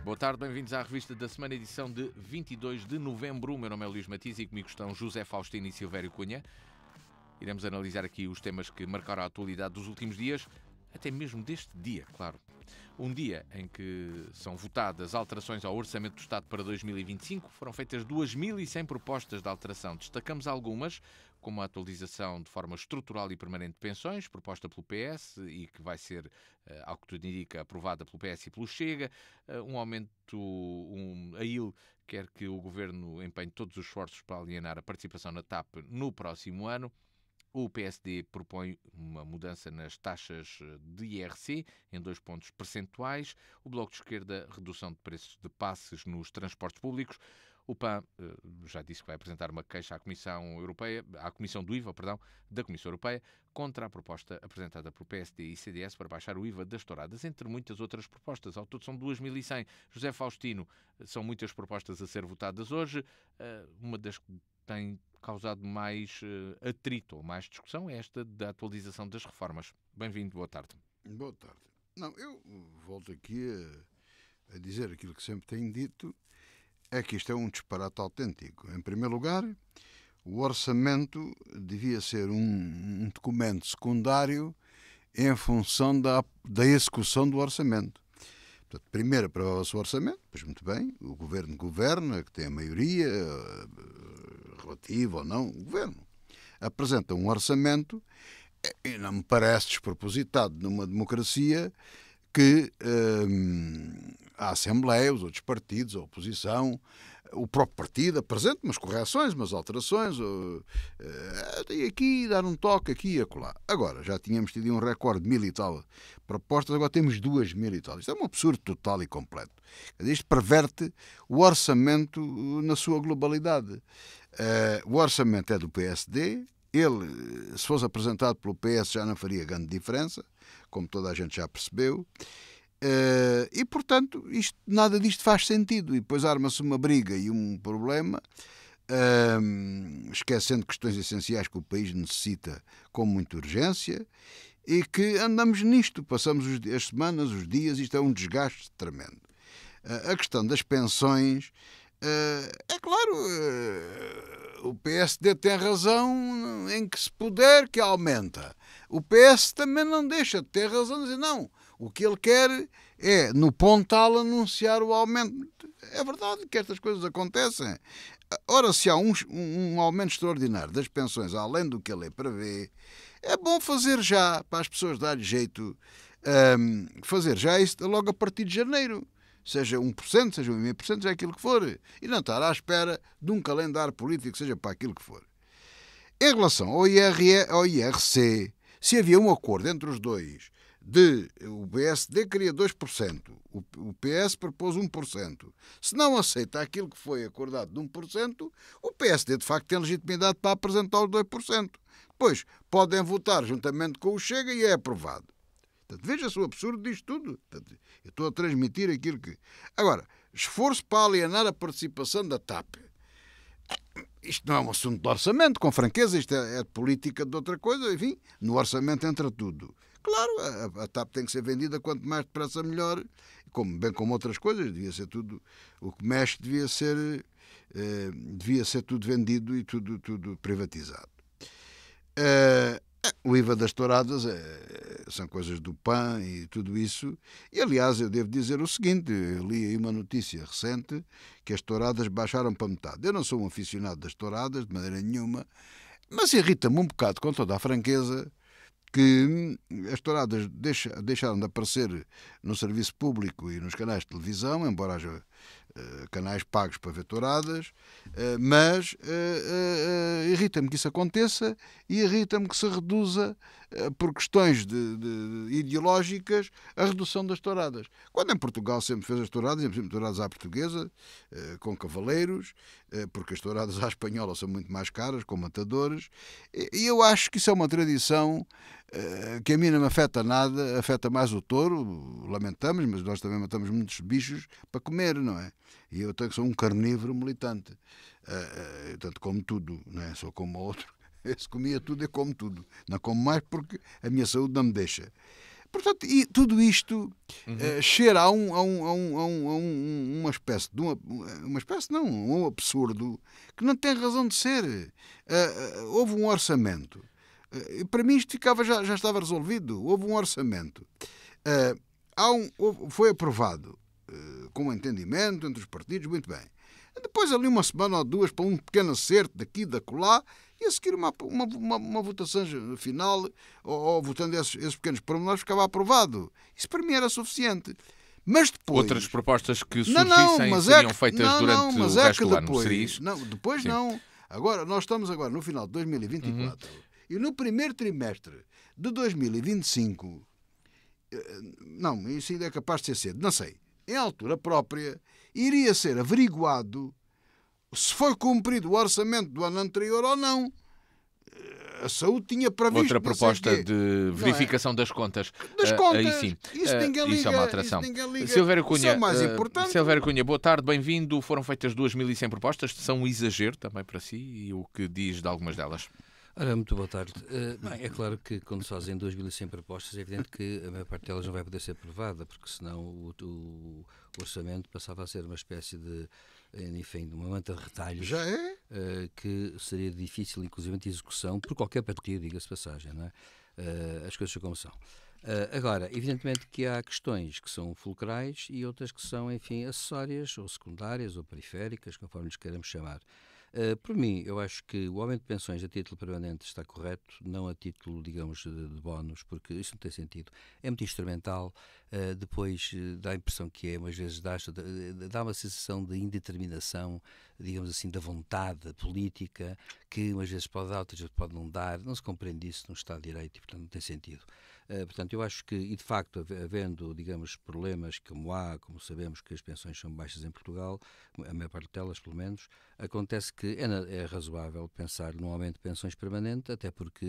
Boa tarde, bem-vindos à revista da semana, edição de 22 de novembro. O meu nome é Luís Matias e comigo estão José Faustino e Silvério Cunha. Iremos analisar aqui os temas que marcaram a atualidade dos últimos dias, até mesmo deste dia, claro. Um dia em que são votadas alterações ao Orçamento do Estado para 2025. Foram feitas 2.100 propostas de alteração. Destacamos algumas, como a atualização de forma estrutural e permanente de pensões, proposta pelo PS e que vai ser, ao que tudo indica, aprovada pelo PS e pelo Chega. Um aumento, a IL quer que o Governo empenhe todos os esforços para alienar a participação na TAP no próximo ano. O PSD propõe uma mudança nas taxas de IRC em 2 pontos percentuais. O Bloco de Esquerda, redução de preços de passes nos transportes públicos. O PAN já disse que vai apresentar uma queixa à Comissão Europeia, à Comissão do IVA, da Comissão Europeia, contra a proposta apresentada pelo PSD e CDS para baixar o IVA das touradas, entre muitas outras propostas. Ao todo são 2.100. José Faustino, são muitas propostas a ser votadas hoje. Uma das que tem causado mais atrito ou mais discussão é esta da atualização das reformas. Bem-vindo, boa tarde. Boa tarde. Não, eu volto aqui a dizer aquilo que sempre tenho dito, é que isto é um disparate autêntico. Em primeiro lugar, o orçamento devia ser um documento secundário em função da execução do orçamento. Portanto, primeiro aprova-se o orçamento, pois muito bem, o Governo governa, que tem a maioria, relativa ou não, o Governo apresenta um orçamento e não me parece despropositado numa democracia que a Assembleia, os outros partidos, a oposição, o próprio partido apresente umas correções, umas alterações, e aqui dar um toque, aqui e acolá. Agora, já tínhamos tido um recorde de 1.000 e tal propostas, agora temos 2.000 e tal. Isto é um absurdo total e completo. Isto perverte o orçamento na sua globalidade. O orçamento é do PSD. Ele, se fosse apresentado pelo PS, já não faria grande diferença, como toda a gente já percebeu. E, portanto, nada disto faz sentido. E depois arma-se uma briga e um problema, esquecendo questões essenciais que o país necessita com muita urgência, e que andamos nisto. Passamos as semanas, os dias, isto é um desgaste tremendo. A questão das pensões, é claro, o PSD tem razão em que se puder que aumenta. O PS também não deixa de ter razão de dizer não. O que ele quer é, no pontal, anunciar o aumento. É verdade que estas coisas acontecem. Ora, se há um aumento extraordinário das pensões, além do que a lei prevê, é bom fazer já, para as pessoas darem jeito, fazer já isso logo a partir de janeiro. Seja 1%, seja 1,5%, seja aquilo que for. E não estar à espera de um calendário político, seja para aquilo que for. Em relação ao IRC, se havia um acordo entre os dois, o PSD queria 2%, o PS propôs 1%. Se não aceita aquilo que foi acordado de 1%, o PSD de facto tem legitimidade para apresentar os 2%. Depois podem votar juntamente com o Chega e é aprovado. Portanto, veja-se o absurdo disto tudo. Portanto, eu estou a transmitir aquilo que... Agora, esforço para alienar a participação da TAP. Isto não é um assunto de orçamento, com franqueza, isto é de política de outra coisa, enfim, no orçamento entra tudo. Claro, a TAP tem que ser vendida quanto mais depressa melhor, bem como outras coisas, devia ser tudo, o que mexe devia ser tudo vendido e tudo privatizado. O IVA das touradas são coisas do PAN e tudo isso. E, aliás, eu devo dizer o seguinte, eu li aí uma notícia recente que as touradas baixaram para metade. Eu não sou um aficionado das touradas, de maneira nenhuma, mas irrita-me um bocado, com toda a franqueza, que as touradas deixaram de aparecer no serviço público e nos canais de televisão, embora haja canais pagos para ver touradas, mas irrita-me que isso aconteça e irrita-me que se reduza, por questões ideológicas, a redução das touradas. Quando em Portugal sempre fez as touradas, sempre touradas à portuguesa, com cavaleiros, porque as touradas à espanhola são muito mais caras, com matadores, e eu acho que isso é uma tradição que a mim não me afeta nada, afeta mais o touro, lamentamos, mas nós também matamos muitos bichos para comer, não é? E eu sou um carnívoro militante, portanto como tudo, não é? Sou como outro, se comia tudo eu como tudo, não como mais porque a minha saúde não me deixa. Portanto, e tudo isto cheira a uma espécie de uma espécie não, um absurdo que não tem razão de ser. Houve um orçamento. Para mim isto já estava resolvido. Houve um orçamento. Foi aprovado com um entendimento entre os partidos, muito bem. Depois ali uma semana ou duas para um pequeno acerto daqui, da acolá, e a seguir uma votação final, ou votando esses pequenos pormenores, ficava aprovado. Isso para mim era suficiente. Mas depois... Outras propostas que surgissem seriam feitas durante o resto do ano, seria isso? Não, depois sim. Não. Agora, nós estamos agora no final de 2024 e no primeiro trimestre de 2025, não, isso ainda é capaz de ser cedo, não sei, em altura própria, iria ser averiguado se foi cumprido o orçamento do ano anterior ou não. A saúde tinha previsto... Outra proposta de verificação das contas. Das contas. Aí sim. Isso ninguém liga. Isso é uma atração. Silvério Cunha, isso é o mais importante. Silvério Cunha, boa tarde, bem-vindo. Foram feitas 2.100 propostas. São um exagero também para si e o que diz de algumas delas? Ora, muito boa tarde. É claro que quando se fazem 2.100 propostas é evidente que a maior parte delas não vai poder ser aprovada, porque senão o orçamento passava a ser uma espécie de, enfim, de uma manta de retalhos. Já é? Que seria difícil, inclusive, de execução por qualquer partido, diga-se passagem, não é? As coisas são como são. Agora, evidentemente que há questões que são fulcrais e outras que são, enfim, acessórias ou secundárias ou periféricas, conforme lhes queiramos chamar. Por mim, eu acho que o aumento de pensões a título permanente está correto, não a título, digamos, de bónus, porque isso não tem sentido. É muito instrumental, depois dá a impressão que é, umas vezes dá uma sensação de indeterminação, digamos assim, da vontade política, que umas vezes pode dar, outras vezes pode não dar, não se compreende isso no Estado de Direito e, portanto, não tem sentido. Portanto, eu acho que, e de facto, havendo, digamos, problemas como sabemos que as pensões são baixas em Portugal, a maior parte delas, pelo menos, acontece que é razoável pensar num aumento de pensões permanente, até porque,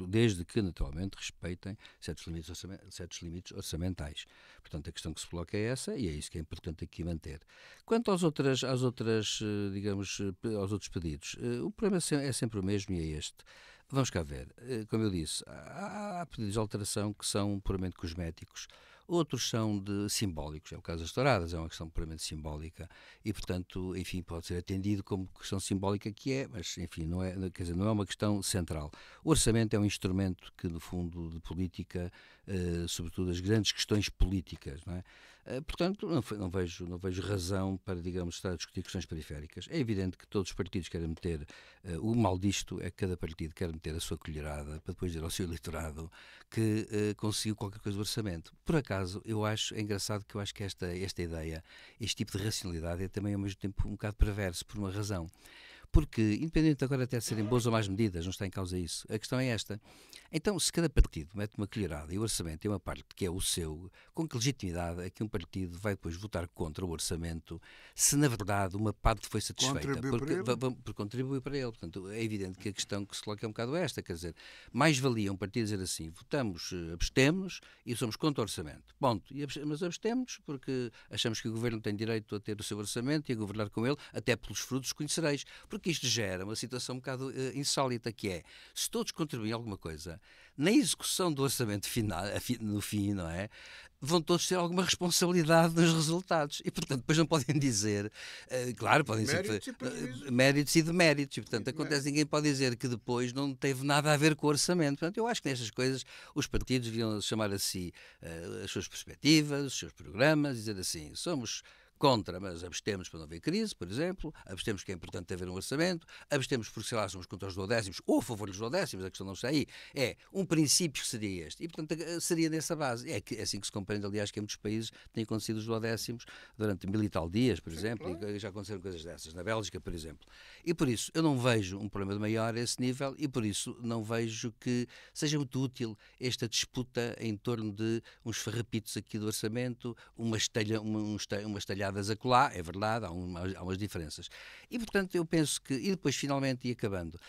desde que, naturalmente, respeitem certos limites orçamentais. Portanto, a questão que se coloca é essa, e é isso que é importante aqui manter. Quanto aos outros pedidos, o problema é sempre o mesmo e é este. Vamos cá ver, como eu disse, há pedidos de alteração que são puramente cosméticos, outros são simbólicos, é o caso das touradas, é uma questão puramente simbólica e, portanto, enfim, pode ser atendido como questão simbólica que é, mas, enfim, não é uma questão central. O orçamento é um instrumento que, no fundo, de política, sobretudo as grandes questões políticas, não é? Portanto, não vejo razão para, digamos, estar a discutir questões periféricas. É evidente que todos os partidos querem meter, o mal disto é que cada partido quer meter a sua colherada para depois dizer ao seu eleitorado que conseguiu qualquer coisa do orçamento. Por acaso, é engraçado que eu acho que esta ideia, este tipo de racionalidade é também ao mesmo tempo um bocado perverso, por uma razão. Porque, independente agora até de serem boas ou más medidas, não está em causa isso. A questão é esta. Então, se cada partido mete uma colherada e o orçamento tem uma parte que é o seu, com que legitimidade é que um partido vai depois votar contra o orçamento se, na verdade, uma parte foi satisfeita? Por contribuir para ele. Portanto, é evidente que a questão que se coloca é um bocado esta. Quer dizer, mais valia um partido dizer assim, abstemos e somos contra o orçamento. Ponto. Mas abstemos porque achamos que o governo tem direito a ter o seu orçamento e a governar com ele, até pelos frutos que conhecereis. Porque isto gera uma situação um bocado insólita, que é, se todos contribuem a alguma coisa, na execução do orçamento final, no fim, não é? Vão todos ter alguma responsabilidade nos resultados. E, portanto, depois não podem dizer, claro, podem dizer méritos e deméritos. E, portanto, ninguém pode dizer que depois não teve nada a ver com o orçamento. Portanto, eu acho que nestas coisas os partidos deviam chamar a si as suas perspectivas, os seus programas, dizer assim, somos contra, mas abstemos para não haver crise, por exemplo, abstemos que é importante haver um orçamento, abstemos porque, sei lá, somos contra os duodécimos ou a favor dos duodécimos, a questão não está aí. É um princípio que seria este. E, portanto, seria nessa base. É assim que se compreende, aliás, que em muitos países têm acontecido os duodécimos durante 1000 e tal dias, por exemplo, e já aconteceram coisas dessas, na Bélgica, por exemplo. E, por isso, eu não vejo um problema de maior a esse nível e, por isso, não vejo que seja muito útil esta disputa em torno de uns farrapitos aqui do orçamento, uma estalhada espalhadas acolá, é verdade, há umas diferenças. E, portanto, eu penso que, e depois, finalmente, e acabando,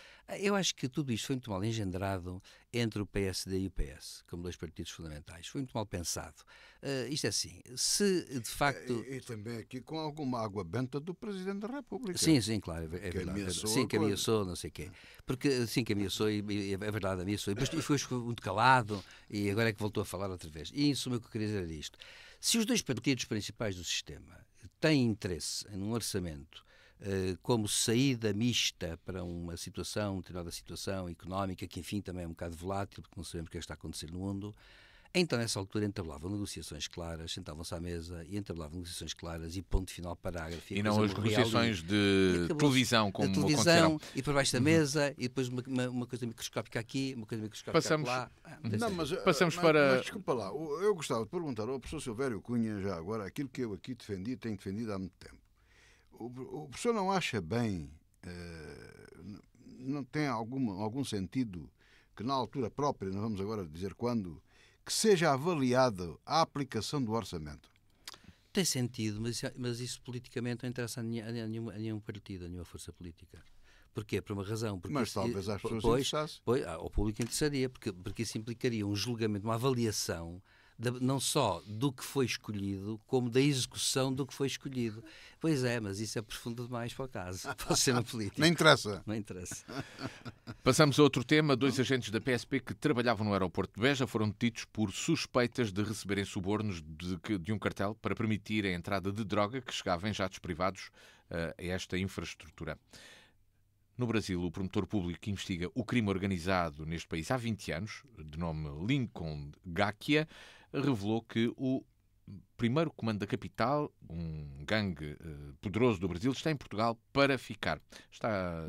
eu acho que tudo isto foi muito mal engendrado entre o PSD e o PS, como dois partidos fundamentais. Foi muito mal pensado. Isto é assim, se de facto... E também aqui com alguma água benta do Presidente da República. Sim, claro, é verdade. Ameaçou sim, que ameaçou, não sei o quê. Porque, sim, que ameaçou, e é verdade, ameaçou. E depois foi muito calado, e agora é que voltou a falar outra vez. E, em suma, o que eu queria dizer era isto. Se os dois partidos principais do sistema têm interesse em um orçamento como saída mista para uma determinada situação económica, que enfim também é um bocado volátil, porque não sabemos o que é que está a acontecer no mundo, então nessa altura entabulavam negociações claras, sentavam-se à mesa e entabulavam negociações claras e ponto final, parágrafo. E não as negociações de televisão, como televisão, e por baixo da mesa, e depois uma coisa microscópica aqui, uma coisa microscópica lá. Passamos para... Mas desculpa lá, eu gostava de perguntar ao professor Silvério Cunha, já agora, aquilo que eu aqui defendi, tenho defendido há muito tempo. O professor não acha bem, não tem algum sentido que na altura própria, não vamos agora dizer quando, que seja avaliada a aplicação do orçamento? Tem sentido, mas isso politicamente não interessa a nenhum partido, a nenhuma força política. Porquê? Por uma razão. Porque mas talvez às pessoas interessasse. Ao público interessaria, porque isso implicaria um julgamento, uma avaliação não só do que foi escolhido, como da execução do que foi escolhido. Pois é, mas isso é profundo demais para o caso, para o sistema político. Não interessa. Não interessa. Passamos a outro tema. 2 agentes da PSP que trabalhavam no aeroporto de Beja foram detidos por suspeitas de receberem subornos de um cartel para permitir a entrada de droga que chegava em jatos privados a esta infraestrutura. No Brasil, o promotor público que investiga o crime organizado neste país há 20 anos, de nome Lincoln Gakia, revelou que o primeiro comando da capital, um gangue poderoso do Brasil, está em Portugal para ficar.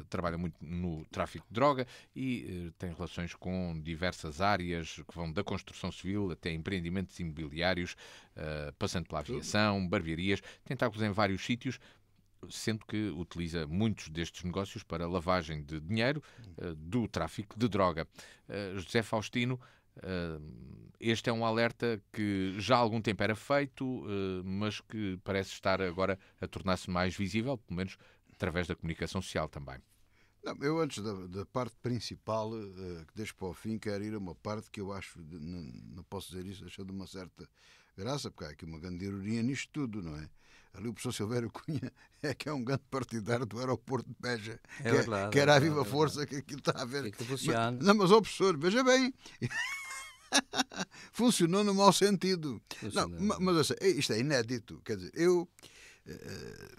Trabalha muito no tráfico de droga e tem relações com diversas áreas que vão da construção civil até empreendimentos imobiliários, passando pela aviação, barbearias, tentáculos em vários sítios, sendo que utiliza muitos destes negócios para lavagem de dinheiro do tráfico de droga. José Faustino, este é um alerta que já há algum tempo era feito, mas que parece estar agora a tornar-se mais visível, pelo menos através da comunicação social também. Não, eu antes da parte principal, que deixo para o fim, quero ir a uma parte que eu acho, não posso dizer isso achando uma certa graça, porque há aqui uma grande ironia nisto tudo, não é? Ali o professor Silvério Cunha é que é um grande partidário do aeroporto de Beja, que era a viva força que aquilo está a ver. Que funciona. Mas ó professor, veja bem, funcionou no mau sentido. Não, mas isto é inédito, quer dizer, eu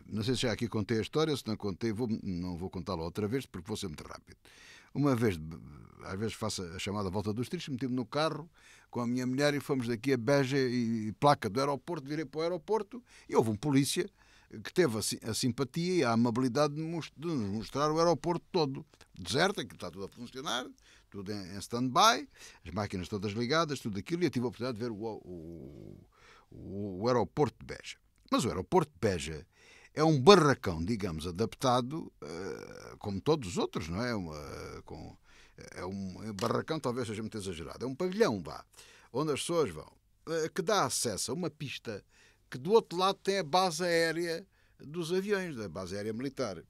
não sei se já aqui contei a história, se não contei, não vou contá-la outra vez porque vou ser muito rápido. Uma vez, às vezes faço a chamada volta dos trilhos, meti-me no carro com a minha mulher e fomos daqui a Beja e placa do aeroporto, virei para o aeroporto e houve um polícia que teve a simpatia e a amabilidade de nos mostrar o aeroporto todo deserto, aquilo está tudo a funcionar, tudo em stand-by, as máquinas todas ligadas, tudo aquilo, e eu tive a oportunidade de ver o aeroporto de Beja. Mas o aeroporto de Beja é um barracão, digamos, adaptado, como todos os outros, não é? É um barracão, talvez seja muito exagerado. É um pavilhão, onde as pessoas vão, que dá acesso a uma pista que do outro lado tem a base aérea dos aviões, da base aérea militar.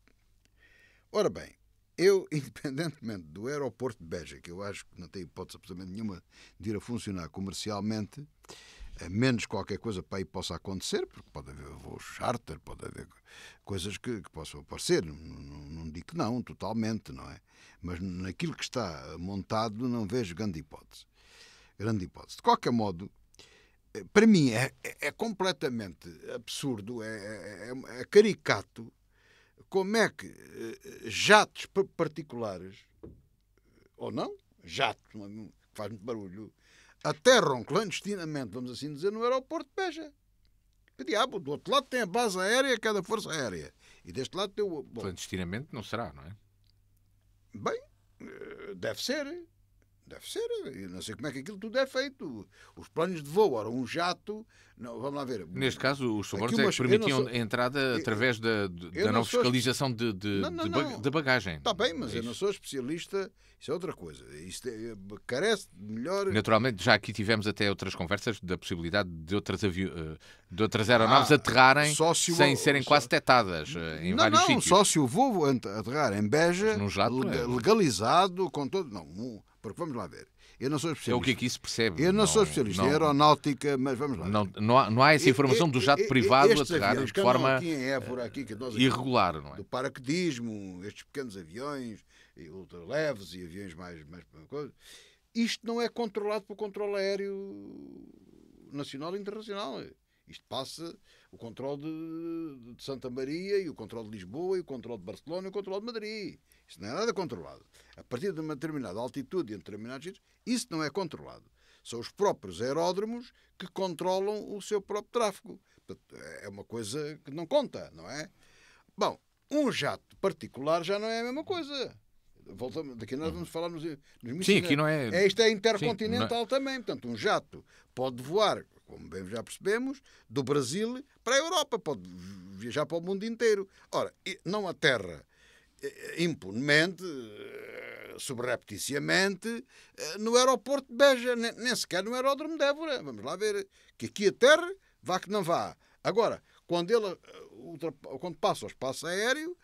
Ora bem, eu, independentemente do aeroporto de Beja, que eu acho que não tem hipótese absolutamente nenhuma de ir a funcionar comercialmente, menos qualquer coisa para aí possa acontecer, porque pode haver voos charter, pode haver coisas que possam aparecer, não digo que não, totalmente, não é? Mas naquilo que está montado não vejo grande hipótese. De qualquer modo, para mim é completamente absurdo, é caricato, como é que jatos particulares, ou não, jatos, que faz muito barulho, aterram clandestinamente, vamos assim dizer, no aeroporto de Beja. Que diabo, do outro lado tem a base aérea, cada força aérea. E deste lado tem o... Clandestinamente não será, não é? Bem, deve ser. Deve ser. Eu não sei como é que aquilo tudo é feito. Os planos de voo, ora, um jato... Não, vamos lá ver. Neste caso, os subornos Aqui é que permitiam sou, a entrada através da não fiscalização de bagagem. Está bem, mas eu não sou especialista. Isso é outra coisa. Isto carece de melhor... Naturalmente, já aqui tivemos até outras conversas da possibilidade de outras aeronaves aterrarem sem serem quase detectadas em vários sítios. Só se o voo aterrar em Beja, legalizado, com todo... Não, porque vamos lá ver. Eu não sou especialista. É o que aqui se percebe. Eu não sou especialista em aeronáutica, mas vamos lá. Não há essa informação do jato privado a aterrar de forma aqui em Évora, aqui, que nós irregular, não é? Do paraquedismo, estes pequenos aviões, ultraleves e aviões mais coisa. Isto não é controlado pelo controle aéreo nacional e internacional. Isto passa o controle de Santa Maria e o controle de Lisboa e o controle de Barcelona e o controle de Madrid. Isto não é nada controlado. A partir de uma determinada altitude e em determinados sítios, isso não é controlado. São os próprios aeródromos que controlam o seu próprio tráfego. É uma coisa que não conta, não é? Bom, um jato particular já não é a mesma coisa. Voltamos, daqui nós vamos falar nos mísseis. Sim, aqui não é... Isto é intercontinental também. Portanto, um jato pode voar, como bem já percebemos, do Brasil para a Europa. Pode viajar para o mundo inteiro. Ora, não aterra impunemente, subrepticiamente, no aeroporto de Beja, nem sequer no aeródromo de Évora. Vamos lá ver. Que aqui aterra, vá que não vá. Agora, quando passa o espaço aéreo,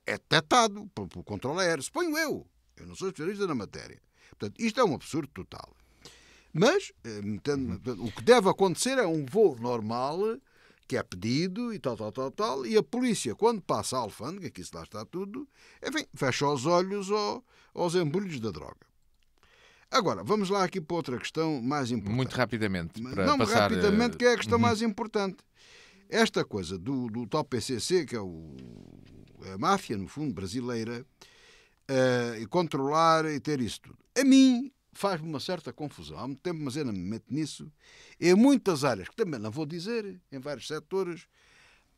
é detectado pelo controle aéreo. Suponho eu. Eu não sou especialista na matéria. Portanto, isto é um absurdo total. Mas, o que deve acontecer é um voo normal, que é pedido e tal, e a polícia, quando passa a alfândega, que isso lá está tudo, enfim, fecha os olhos aos embulhos da droga. Agora, vamos lá aqui para outra questão mais importante. Muito rapidamente. Rapidamente, que é a questão mais importante. Esta coisa do tal PCC, que é a máfia, no fundo, brasileira, e controlar e ter isso tudo. A mim faz-me uma certa confusão. Há muito tempo, mas eu não me meto nisso. Em muitas áreas, que também não vou dizer, em vários setores,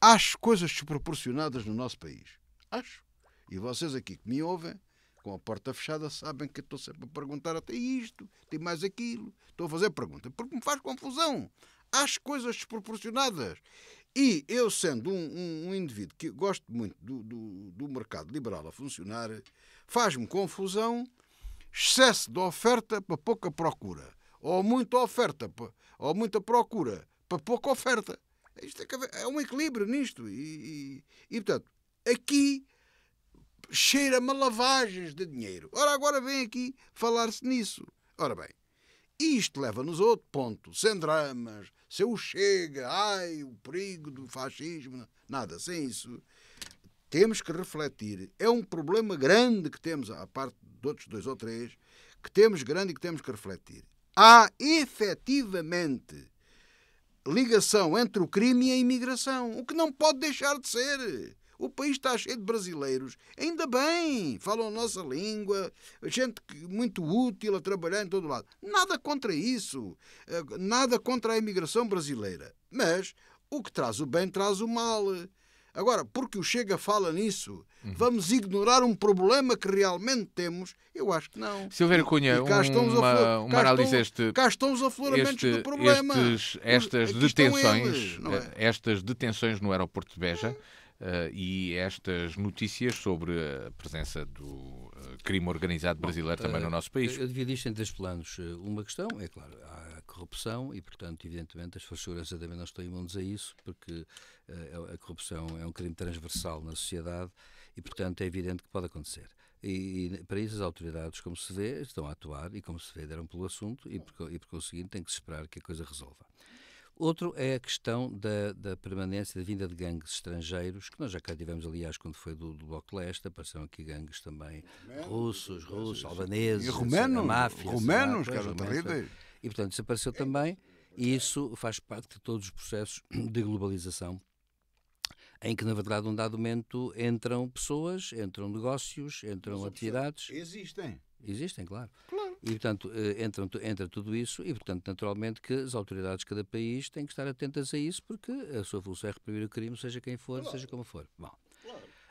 acho coisas desproporcionadas no nosso país. Acho. E vocês aqui que me ouvem, com a porta fechada, sabem que eu estou sempre a perguntar até isto, tem mais aquilo. Estou a fazer pergunta, porque me faz confusão. Acho coisas desproporcionadas. E eu, sendo um indivíduo que gosto muito do mercado liberal a funcionar, faz-me confusão excesso de oferta para pouca procura. Ou muita oferta ou muita procura para pouca oferta. Isto é um equilíbrio nisto. E, portanto, aqui cheira-me a lavagens de dinheiro. Ora, agora vem aqui falar-se nisso. Ora bem, isto leva-nos a outro ponto. Sem dramas, sem o chega, o perigo do fascismo, nada, sem isso. Temos que refletir. É um problema grande que temos, à parte de outros 2 ou 3, que temos grande e que temos que refletir. Há, efetivamente, ligação entre o crime e a imigração, o que não pode deixar de ser. O país está cheio de brasileiros, ainda bem, falam a nossa língua, gente muito útil a trabalhar em todo lado. Nada contra isso, nada contra a imigração brasileira. Mas o que traz o bem traz o mal. Agora, porque o Chega fala nisso, vamos ignorar um problema que realmente temos? Eu acho que não. Silvério Cunha, uma análise cá estão os afloramentos do problema. Estas detenções no aeroporto de Beja e estas notícias sobre a presença do crime organizado brasileiro também no nosso país. Eu dividi isto em 3 planos. Uma questão é, claro, a corrupção e, portanto, evidentemente, as forças de segurança também não estão imunes a isso, porque a corrupção é um crime transversal na sociedade e, portanto, é evidente que pode acontecer. E para isso as autoridades, como se vê, estão a atuar e, como se vê, deram pelo assunto e, por conseguinte, tem que se esperar que a coisa resolva. Outro é a questão da permanência, da vinda de gangues estrangeiros, que nós já cá tivemos, aliás, quando foi do Bloco de Leste, apareceram aqui gangues também russos, albaneses, romanos, que eram terríveis. E, portanto, isso apareceu também, e isso faz parte de todos os processos de globalização, em que, na verdade, num dado momento entram pessoas, entram negócios, entram atividades. Existem, claro. E, portanto, entra tudo isso e, portanto, naturalmente que as autoridades de cada país têm que estar atentas a isso, porque a sua função é reprimir o crime, seja quem for, seja como for. Bom,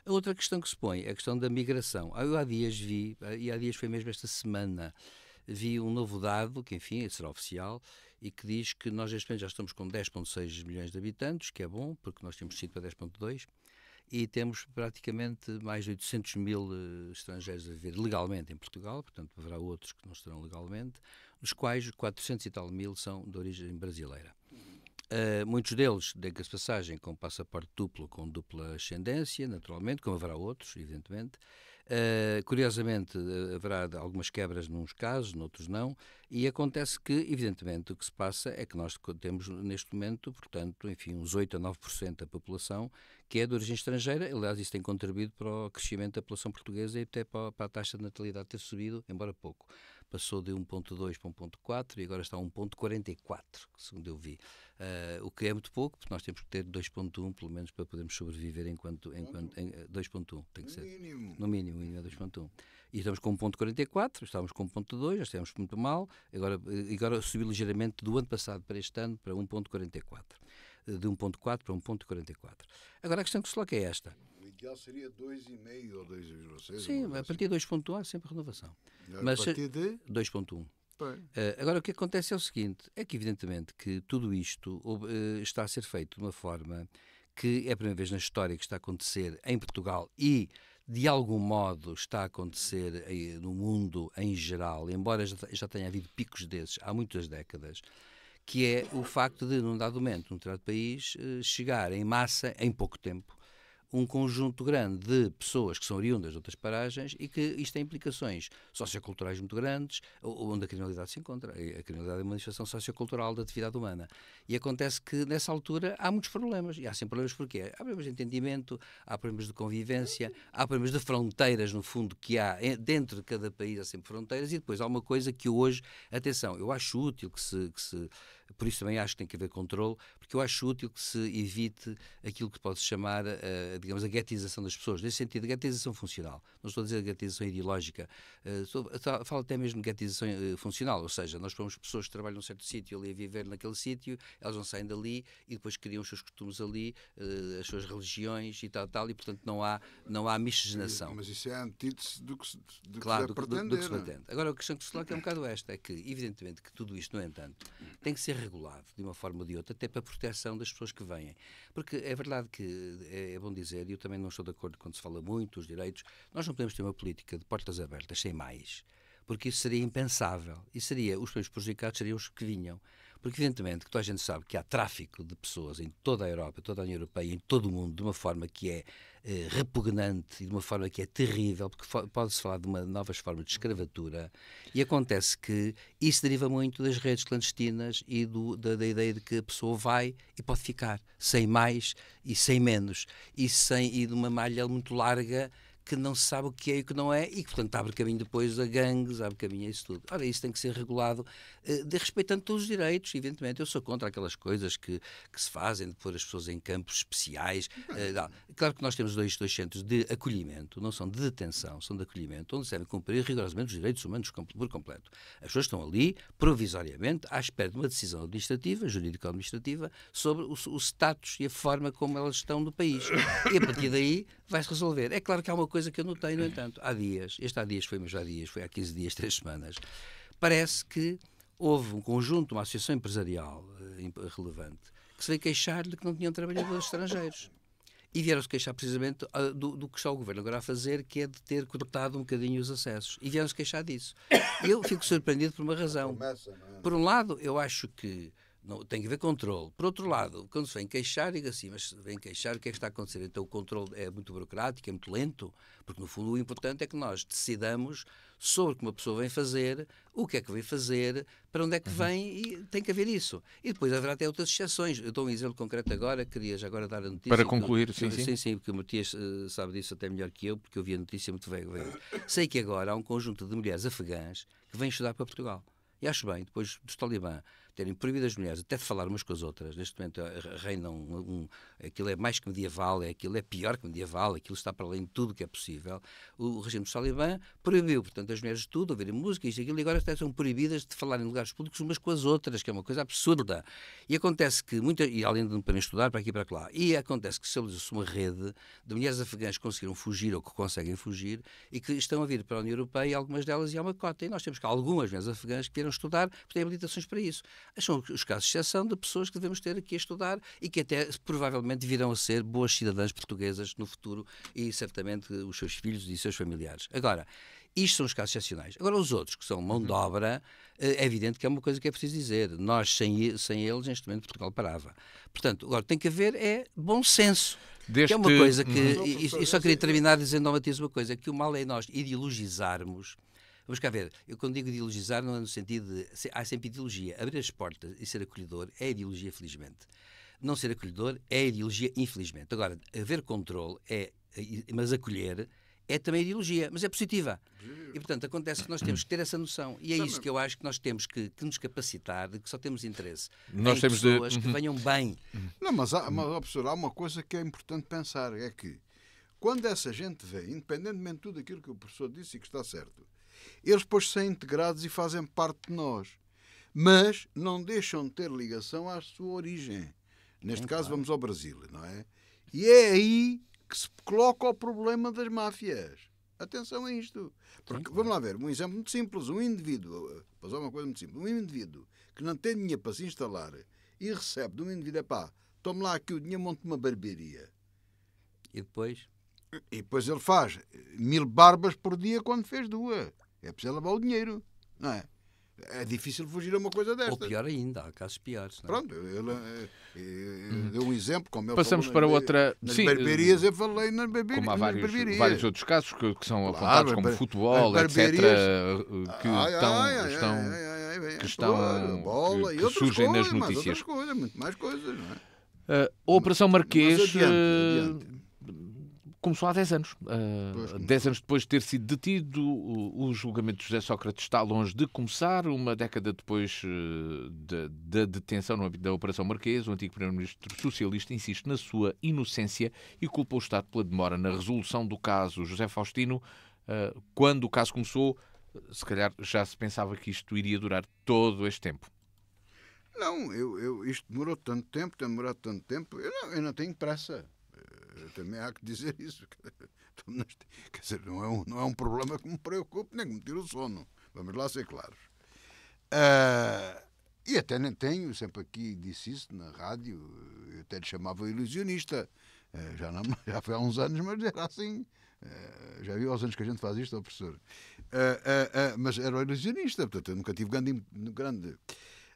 a outra questão que se põe é a questão da migração. Eu há dias vi, e há dias foi mesmo esta semana, vi um novo dado, que enfim será oficial, e que diz que nós neste momento já estamos com 10,6 milhões de habitantes, que é bom, porque nós temos sido para 10,2, e temos praticamente mais de 800 mil estrangeiros a viver legalmente em Portugal, portanto haverá outros que não estarão legalmente, dos quais 400 e tal mil são de origem brasileira. Muitos deles, diga-se de passagem, com passaporte duplo, com dupla ascendência, naturalmente, como haverá outros, evidentemente. Curiosamente, haverá algumas quebras nos casos, noutros não, e acontece que, evidentemente, o que se passa é que nós temos neste momento, portanto, enfim, uns 8 a 9% da população que é de origem estrangeira. Aliás, isso tem contribuído para o crescimento da população portuguesa e até para a taxa de natalidade ter subido, embora pouco. Passou de 1,2 para 1,4 e agora está a 1,44, segundo eu vi. O que é muito pouco, porque nós temos que ter 2,1 pelo menos para podermos sobreviver enquanto 2,1 tem que ser. No mínimo é 2,1. E estamos com 1,44, estávamos com 1,2, já estivemos muito mal, agora subiu ligeiramente do ano passado para este ano para 1,44. De 1,4 para 1,44. Agora a questão que se coloca é esta. O ideal seria 2,5 ou 2,6. Sim, a partir de 2,1 há sempre renovação. Mas a partir de 2,1. Agora o que acontece é o seguinte, é que evidentemente que tudo isto está a ser feito de uma forma que é a primeira vez na história que está a acontecer em Portugal e de algum modo está a acontecer no mundo em geral, embora já tenha havido picos desses há muitas décadas, que é o facto de, num dado momento, num determinado país, chegar em massa, em pouco tempo, um conjunto grande de pessoas que são oriundas de outras paragens e que isto tem implicações socioculturais muito grandes, onde a criminalidade se encontra. A criminalidade é uma manifestação sociocultural da atividade humana. E acontece que, nessa altura, há muitos problemas. E há sempre problemas porquê? Há problemas de entendimento, há problemas de convivência, há problemas de fronteiras, no fundo, que há dentro de cada país, há sempre fronteiras. E depois há uma coisa que hoje, atenção, eu acho útil que se por isso também acho que tem que haver controle, porque eu acho útil que se evite aquilo que pode chamar, digamos, a guetização das pessoas, nesse sentido, a guetização funcional. Não estou a dizer a guetização ideológica, falo até mesmo de guetização funcional, ou seja, nós pomos pessoas que trabalham num certo sítio ali a viver naquele sítio, elas não saem dali e depois criam os seus costumes ali, as suas religiões e tal, e portanto não há miscigenação. Mas isso é a antítese do que se pretende. Agora a questão que se coloca é um bocado esta, é que evidentemente que tudo isto, no entanto, tem que ser regulado de uma forma ou de outra, até para a proteção das pessoas que vêm. Porque é verdade que é bom dizer, e eu também não estou de acordo quando se fala muito dos direitos, nós não podemos ter uma política de portas abertas sem mais, porque isso seria impensável. E os primeiros prejudicados seriam os que vinham. Porque, evidentemente, que toda a gente sabe que há tráfico de pessoas em toda a Europa, toda a União Europeia, em todo o mundo, de uma forma que é repugnante e de uma forma que é terrível, porque pode-se falar de uma nova forma de escravatura, e acontece que isso deriva muito das redes clandestinas e da ideia de que a pessoa vai e pode ficar, sem mais e sem menos, e de uma malha muito larga, que não se sabe o que é e o que não é, e que, portanto, abre caminho depois a gangues, abre caminho a isso tudo. Ora, isso tem que ser regulado, respeitando todos os direitos, evidentemente. Eu sou contra aquelas coisas que se fazem, de pôr as pessoas em campos especiais. Claro que nós temos dois centros de acolhimento, não são de detenção, são de acolhimento, onde se devem cumprir rigorosamente os direitos humanos por completo. As pessoas estão ali, provisoriamente, à espera de uma decisão administrativa, jurídico-administrativa, sobre o status e a forma como elas estão no país. E a partir daí vai-se resolver. É claro que há uma coisa que eu notei, no entanto, há 15 dias, 3 semanas, parece que houve um conjunto, uma associação empresarial relevante, que se veio queixar de que não tinham trabalhadores estrangeiros. E vieram-se queixar precisamente do que está o Governo agora a fazer, que é de ter cortado um bocadinho os acessos. E vieram-se queixar disso. Eu fico surpreendido por uma razão. Por um lado, eu acho que não, tem que haver controle. Por outro lado, quando se vem queixar, diga assim, mas se vem queixar, o que é que está a acontecer? Então o controle é muito burocrático, é muito lento, porque no fundo o importante é que nós decidamos sobre o que uma pessoa vem fazer, o que é que vem fazer, para onde é que vem, e tem que haver isso. E depois haverá até outras exceções. Eu dou um exemplo concreto agora, queria já agora dar a notícia. Para concluir, sim, porque o Matias sabe disso até melhor que eu, porque eu vi a notícia muito velho. Sei que agora há um conjunto de mulheres afegãs que vêm estudar para Portugal. E acho bem, depois dos Talibã terem proibido as mulheres até de falar umas com as outras, neste momento reina aquilo é mais que medieval, aquilo é pior que medieval, aquilo está para além de tudo que é possível. O regime de Talibã proibiu, portanto, as mulheres de tudo, ouvirem música, isto e aquilo, e agora até são proibidas de falar em lugares públicos umas com as outras, que é uma coisa absurda. E acontece que, e além de não poderem estudar para aqui e para lá, e acontece que estabelece-se uma rede de mulheres afegãs que conseguiram fugir ou que conseguem fugir e que estão a vir para a União Europeia, e algumas delas, e há uma cota. E nós temos cá algumas mulheres afegãs que vieram estudar, porque têm habilitações para isso. São os casos de exceção de pessoas que devemos ter aqui a estudar e que até provavelmente virão a ser boas cidadãs portuguesas no futuro e certamente os seus filhos e seus familiares. Agora, isto são os casos excepcionais. Agora, os outros, que são mão de obra, é evidente que é uma coisa que é preciso dizer. Nós, sem eles, neste momento, Portugal parava. Portanto, agora tem que haver bom senso. Que é uma coisa que... E só queria terminar dizendo ao Matias uma coisa, que o mal é nós ideologizarmos. Vamos cá ver, eu quando digo ideologizar não é no sentido de... Há sempre ideologia. Abrir as portas e ser acolhedor é ideologia, felizmente. Não ser acolhedor é ideologia, infelizmente. Agora, haver controle mas acolher é também ideologia, mas é positiva. E, portanto, acontece que nós temos que ter essa noção. E é isso que eu acho que nós temos que nos capacitar, de que só temos interesse em pessoas que venham bem. Não, mas professor, há uma coisa que é importante pensar, é que quando essa gente vem, independentemente de tudo aquilo que o professor disse e que está certo, eles depois são integrados e fazem parte de nós. Mas não deixam de ter ligação à sua origem. Neste caso, vamos ao Brasil, não é? E é aí que se coloca o problema das máfias. Atenção a isto. Porque, vamos lá ver, um exemplo muito simples. Um indivíduo, fazer uma coisa muito simples, um indivíduo que não tem dinheiro para se instalar e recebe de um indivíduo, tome lá aqui o dinheiro, monte uma barbearia. E depois? E depois ele faz 1000 barbas por dia quando fez 2. É preciso levar o dinheiro, não é? É difícil fugir a uma coisa desta. Ou pior ainda, há casos piores. Não é? Pronto, ele deu um exemplo, como ele Passamos falou para outra... nas barbearias, eu falei nas barbearias. Como há vários outros casos que são apontados como futebol, etc., que surgem nas notícias. Muito mais coisas, não é? A Operação Marquês adiante. começou há 10 anos. 10 anos depois de ter sido detido, o julgamento de José Sócrates está longe de começar. Uma década depois da detenção no âmbito da Operação Marquês, o antigo primeiro-ministro socialista insiste na sua inocência e culpa o Estado pela demora na resolução do caso. José Faustino, quando o caso começou, se calhar já se pensava que isto iria durar todo este tempo. Não, isto demorou tanto tempo, tem demorado tanto tempo, eu não tenho pressa. Também há que dizer isso. Quer dizer, não é um problema que me preocupe, nem que me tire o sono. Vamos lá ser claros. E até nem tenho, sempre aqui disse isso na rádio, eu até lhe chamava ilusionista. Já foi há uns anos, mas era assim. Já viu aos anos que a gente faz isto, professor? Mas era um ilusionista, portanto, eu nunca tive grande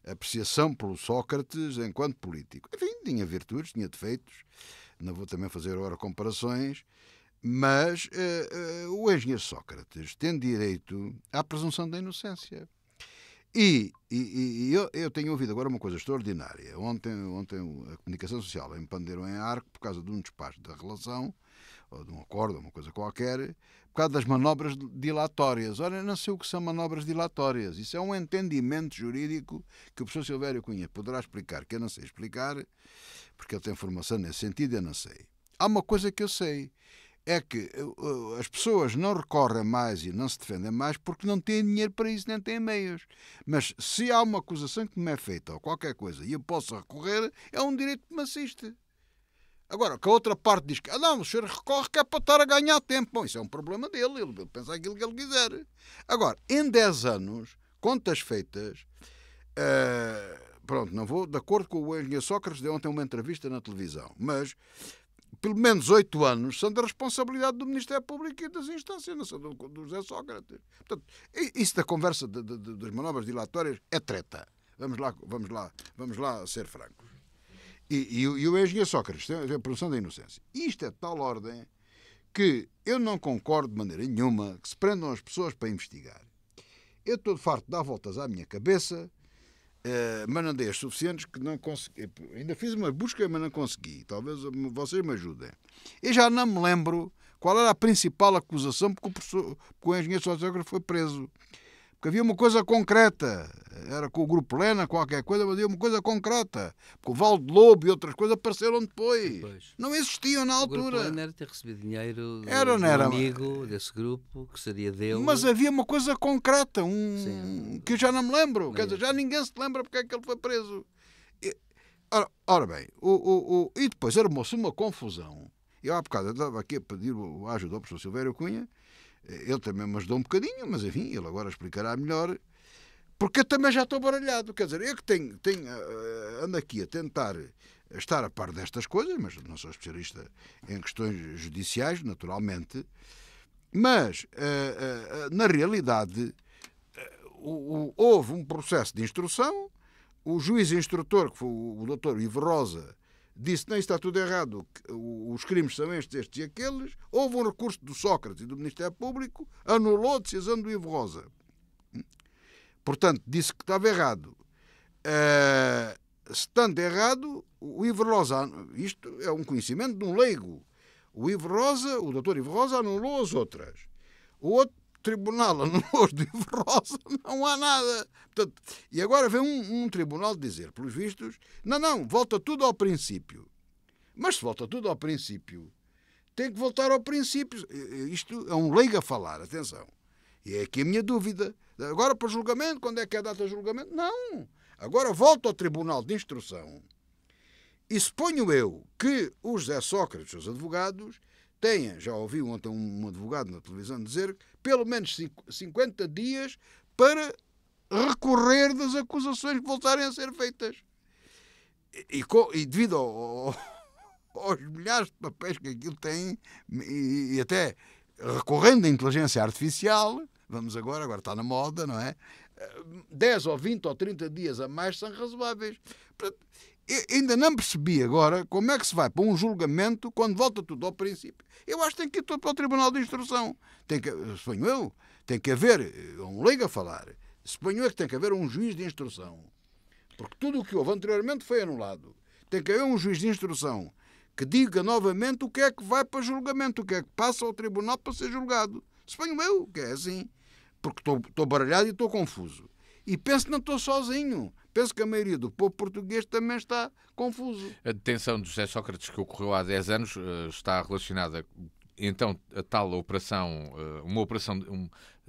apreciação pelo Sócrates enquanto político. Enfim, tinha virtudes, tinha defeitos. Não vou também fazer agora comparações, mas o engenheiro Sócrates tem direito à presunção da inocência. E eu tenho ouvido agora uma coisa extraordinária. Ontem a comunicação social me panderam em arco por causa de um despacho da relação, ou de um acordo, ou uma coisa qualquer, por causa das manobras dilatórias. Ora, não sei o que são manobras dilatórias. Isso é um entendimento jurídico que o professor Silvério Cunha poderá explicar, que eu não sei explicar, porque ele tem formação nesse sentido e eu não sei. Há uma coisa que eu sei, é que as pessoas não recorrem mais e não se defendem mais porque não têm dinheiro para isso, nem têm meios. Mas se há uma acusação que me é feita ou qualquer coisa e eu posso recorrer, é um direito que me assiste. Agora, que a outra parte diz que não, o senhor recorre que é para estar a ganhar tempo. Bom, isso é um problema dele, ele pensa aquilo que ele quiser. Agora, em 10 anos, contas feitas... Pronto, não vou de acordo com o engenheiro Sócrates, deu ontem uma entrevista na televisão, mas pelo menos 8 anos são da responsabilidade do Ministério Público e das instâncias, não são do José Sócrates. Portanto, isso da conversa das manobras dilatórias é treta. Vamos lá ser francos. E o engenheiro Sócrates tem a presunção da inocência. Isto é de tal ordem que eu não concordo de maneira nenhuma que se prendam as pessoas para investigar. Eu estou farto de dar voltas à minha cabeça, mas não dei as suficientes que não consegui. Ainda fiz uma busca, mas não consegui. Talvez vocês me ajudem. Eu já não me lembro qual era a principal acusação porque o engenheiro Sócrates foi preso. Por Porque havia uma coisa concreta. Era com o Grupo Lena, qualquer coisa, mas havia uma coisa concreta. Porque o Val de Lobo e outras coisas apareceram depois. Não existiam na altura. O Grupo Lena era ter recebido dinheiro de Era, não um era? amigo desse grupo, que seria dele. Mas havia uma coisa concreta, Sim. que eu já não me lembro. Quer Nem dizer, já ninguém se lembra porque é que ele foi preso. Ora bem, e depois armou-se uma confusão. Eu há bocado estava aqui a pedir a ajuda ao professor Silvério Cunha. Ele também me ajudou um bocadinho, mas enfim, ele agora explicará melhor. Porque eu também já estou baralhado. Quer dizer, eu que ando aqui a tentar estar a par destas coisas, mas não sou especialista em questões judiciais, naturalmente. Mas, na realidade, houve um processo de instrução. O juiz instrutor, que foi o doutor Ivo Rosa, disse que não, está tudo errado, os crimes são estes e aqueles. Houve um recurso do Sócrates e do Ministério Público, anulou a decisão do Ivo Rosa. Portanto, disse que estava errado. Estando errado, o Ivo Rosa, isto é um conhecimento de um leigo, o doutor Ivo Rosa anulou as outras. O outro tribunal anulou as do Ivo Rosa, não há nada. Portanto, e agora vem um tribunal dizer, pelos vistos, não, volta tudo ao princípio. Mas se volta tudo ao princípio, tem que voltar ao princípio. Isto é um leigo a falar, atenção. E é aqui a minha dúvida. Agora para julgamento, quando é que é a data de julgamento? Não. Agora volto ao Tribunal de Instrução e suponho eu que o José Sócrates, os advogados, tenham, já ouvi ontem um advogado na televisão dizer, pelo menos 50 dias para recorrer das acusações que voltarem a ser feitas. E devido aos milhares de papéis que aquilo tem, e até recorrendo à inteligência artificial, vamos agora está na moda, não é? 10 ou 20 ou 30 dias a mais são razoáveis. Portanto, eu ainda não percebi agora como é que se vai para um julgamento quando volta tudo ao princípio. Eu acho que tem que ir todo para o Tribunal de Instrução. Suponho eu, tem que haver, um leigo a falar, suponho eu que tem que haver um juiz de instrução. Porque tudo o que houve anteriormente foi anulado. Tem que haver um juiz de instrução que diga novamente o que é que vai para julgamento, o que é que passa ao tribunal para ser julgado. Suponho eu que é assim. Porque estou baralhado e estou confuso. E penso que não estou sozinho. Penso que a maioria do povo português também está confuso. A detenção de José Sócrates, que ocorreu há 10 anos, está relacionada, então, a tal operação, uma operação,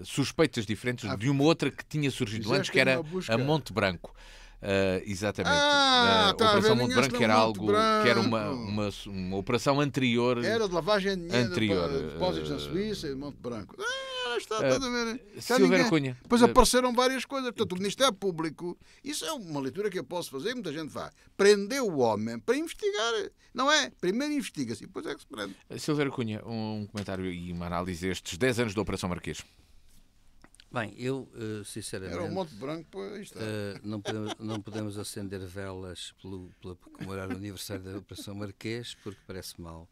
suspeitas diferentes de uma outra que tinha surgido antes, que era a Monte Branco. Exatamente. A Operação Monte Branco era algo que era uma operação anterior. Era de lavagem de dinheiro para depósitos na Suíça e de Monte Branco. Está a ver. Silvério Cunha. Depois apareceram várias coisas. Portanto, o Ministério Público, isso é uma leitura que eu posso fazer, muita gente faz. Prendeu o homem para investigar. Não é? Primeiro investiga-se e depois é que se prende. Silvério Cunha, um comentário e uma análise destes 10 anos da Operação Marquês. Bem, eu, sinceramente... Era um Monte Branco, pois está. Não podemos acender velas para comemorar o aniversário da Operação Marquês, porque parece mal.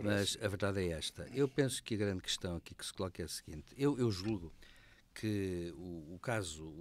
Mas a verdade é esta. Eu penso que a grande questão aqui que se coloca é a seguinte. Eu julgo que o caso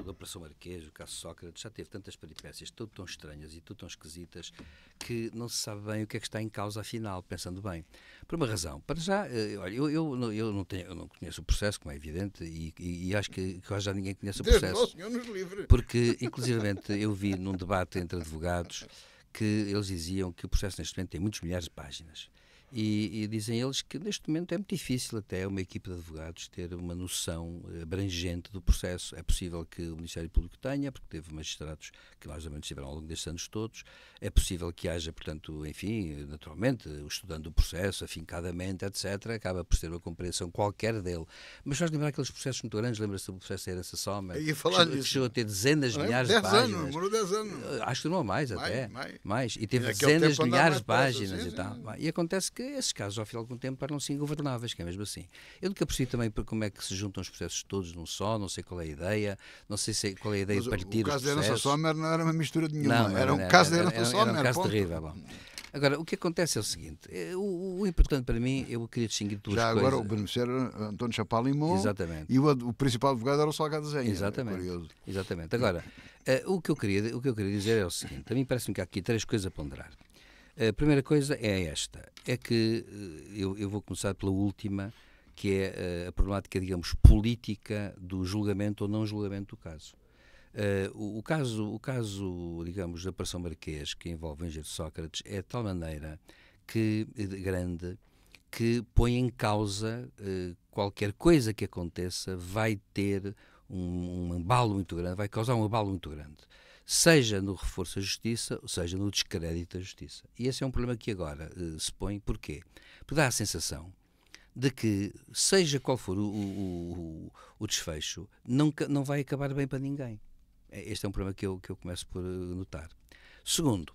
da Operação Marquês, o caso Sócrates, já teve tantas peripécias, tudo tão estranhas e tudo tão esquisitas, que não se sabe bem o que é que está em causa afinal, pensando bem. Por uma razão. Para já, olha, eu não conheço o processo, como é evidente, e acho que quase já ninguém conhece o processo. Deus, Senhor nos livre. Porque, inclusivamente, eu vi num debate entre advogados que eles diziam que o processo neste momento tem muitos milhares de páginas. E dizem eles que neste momento é muito difícil até uma equipe de advogados ter uma noção abrangente do processo. É possível que o Ministério Público tenha, porque teve magistrados que mais ou menos estiveram ao longo destes anos todos. É possível que haja, portanto, enfim, naturalmente, estudando o processo afincadamente, etc., acaba por ter uma compreensão qualquer dele. Mas nós lembrar aqueles processos muito grandes, lembra-se do processo da herança Sommer, que chegou a ter dezenas de milhares de páginas. Demorou 10 anos. Acho que não mais até. Mais. E teve dezenas de milhares de páginas e tal. E acontece que esses casos, ao fim de algum tempo, tornam-se ingovernáveis, que é mesmo assim. Eu nunca percebi também como é que se juntam os processos todos num só, não sei qual é a ideia, não sei qual é a ideia de partir os processos. O caso da herança Sommer não era uma mistura de nenhuma, não, era um caso da herança Sommer. Era um caso terrível. Bom. Agora, o que acontece é o seguinte, o importante para mim, eu queria distinguir duas coisas. Já agora o beneficiário era António Chapalimou. Exatamente. E o principal advogado era o Salgado Zenha. Exatamente. Agora, o que eu queria dizer é o seguinte, a mim parece-me que há aqui três coisas a ponderar. A primeira coisa é esta, é que eu vou começar pela última, que é a problemática, digamos, política do julgamento ou não julgamento do caso. O caso, digamos, da Operação Marquês, que envolve o engenheiro Sócrates, é de tal maneira grande que põe em causa qualquer coisa que aconteça, vai ter um abalo muito grande, vai causar um abalo muito grande, seja no reforço da justiça, seja no descrédito da justiça. E esse é um problema que agora se põe. Porquê? Porque dá a sensação de que, seja qual for o desfecho, não vai acabar bem para ninguém. Este é um problema que eu começo por notar. Segundo,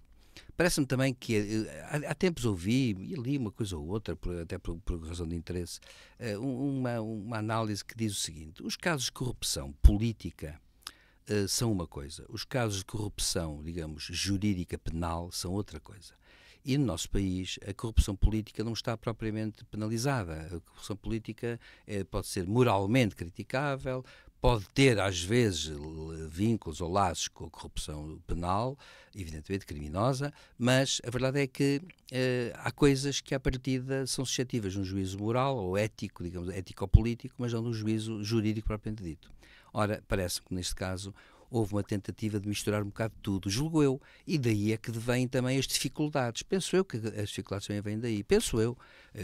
parece-me também que há tempos ouvi e li uma coisa ou outra, até por razão de interesse, uma análise que diz o seguinte: os casos de corrupção política são uma coisa, os casos de corrupção, digamos, jurídica penal são outra coisa. E no nosso país a corrupção política não está propriamente penalizada. A corrupção política pode ser moralmente criticável, pode ter, às vezes, vínculos ou laços com a corrupção penal, evidentemente criminosa, mas a verdade é que há coisas que, à partida, são suscetíveis de um juízo moral ou ético, digamos, ético-político, mas não de um juízo jurídico propriamente dito. Ora, parece-me que, neste caso, houve uma tentativa de misturar um bocado de tudo, julgo eu, e daí é que vêm também as dificuldades. Penso eu que as dificuldades também vêm daí. Penso eu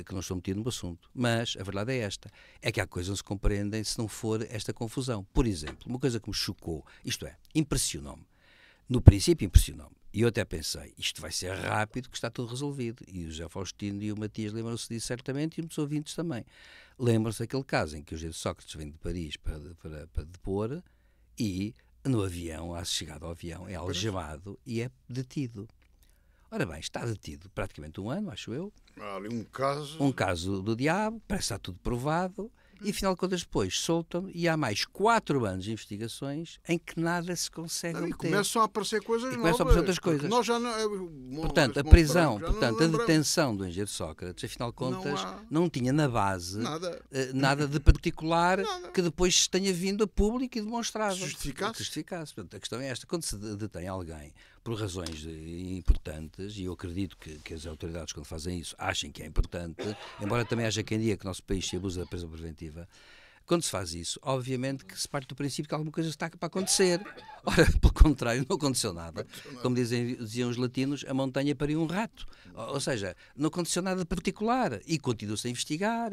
que não estou metido no assunto. Mas a verdade é esta, é que há coisas que não se compreendem se não for esta confusão. Por exemplo, uma coisa que me chocou, isto é, impressionou-me. No princípio impressionou-me. E eu até pensei, isto vai ser rápido, que está tudo resolvido. E o José Faustino e o Matias lembram-se disso certamente, e muitos ouvintes também. Lembram-se daquele caso em que o engenheiro Sócrates vem de Paris para depor e no avião, à chegada ao avião, é algemado e é detido. Ora bem, está detido praticamente 1 ano, acho eu. Há ali um caso... Um caso do diabo, parece que está tudo provado, e afinal de contas depois soltam e há mais 4 anos de investigações em que nada se consegue E obter. começam a aparecer coisas novas. Começam a aparecer outras coisas. Nós já não, portanto, a prisão, a detenção do engenheiro Sócrates, afinal de contas, não tinha na base nada de particular que depois se tenha vindo a público e demonstrado. Justificasse. Portanto, a questão é esta: quando se detém alguém por razões importantes, e eu acredito que as autoridades, quando fazem isso, achem que é importante, embora também haja quem diga que o nosso país se abusa da prisão preventiva, quando se faz isso, obviamente que se parte do princípio que alguma coisa está para acontecer. Ora, pelo contrário, não aconteceu nada. Como diziam os latinos, a montanha pariu um rato. Ou seja, não aconteceu nada de particular. E continua-se a investigar.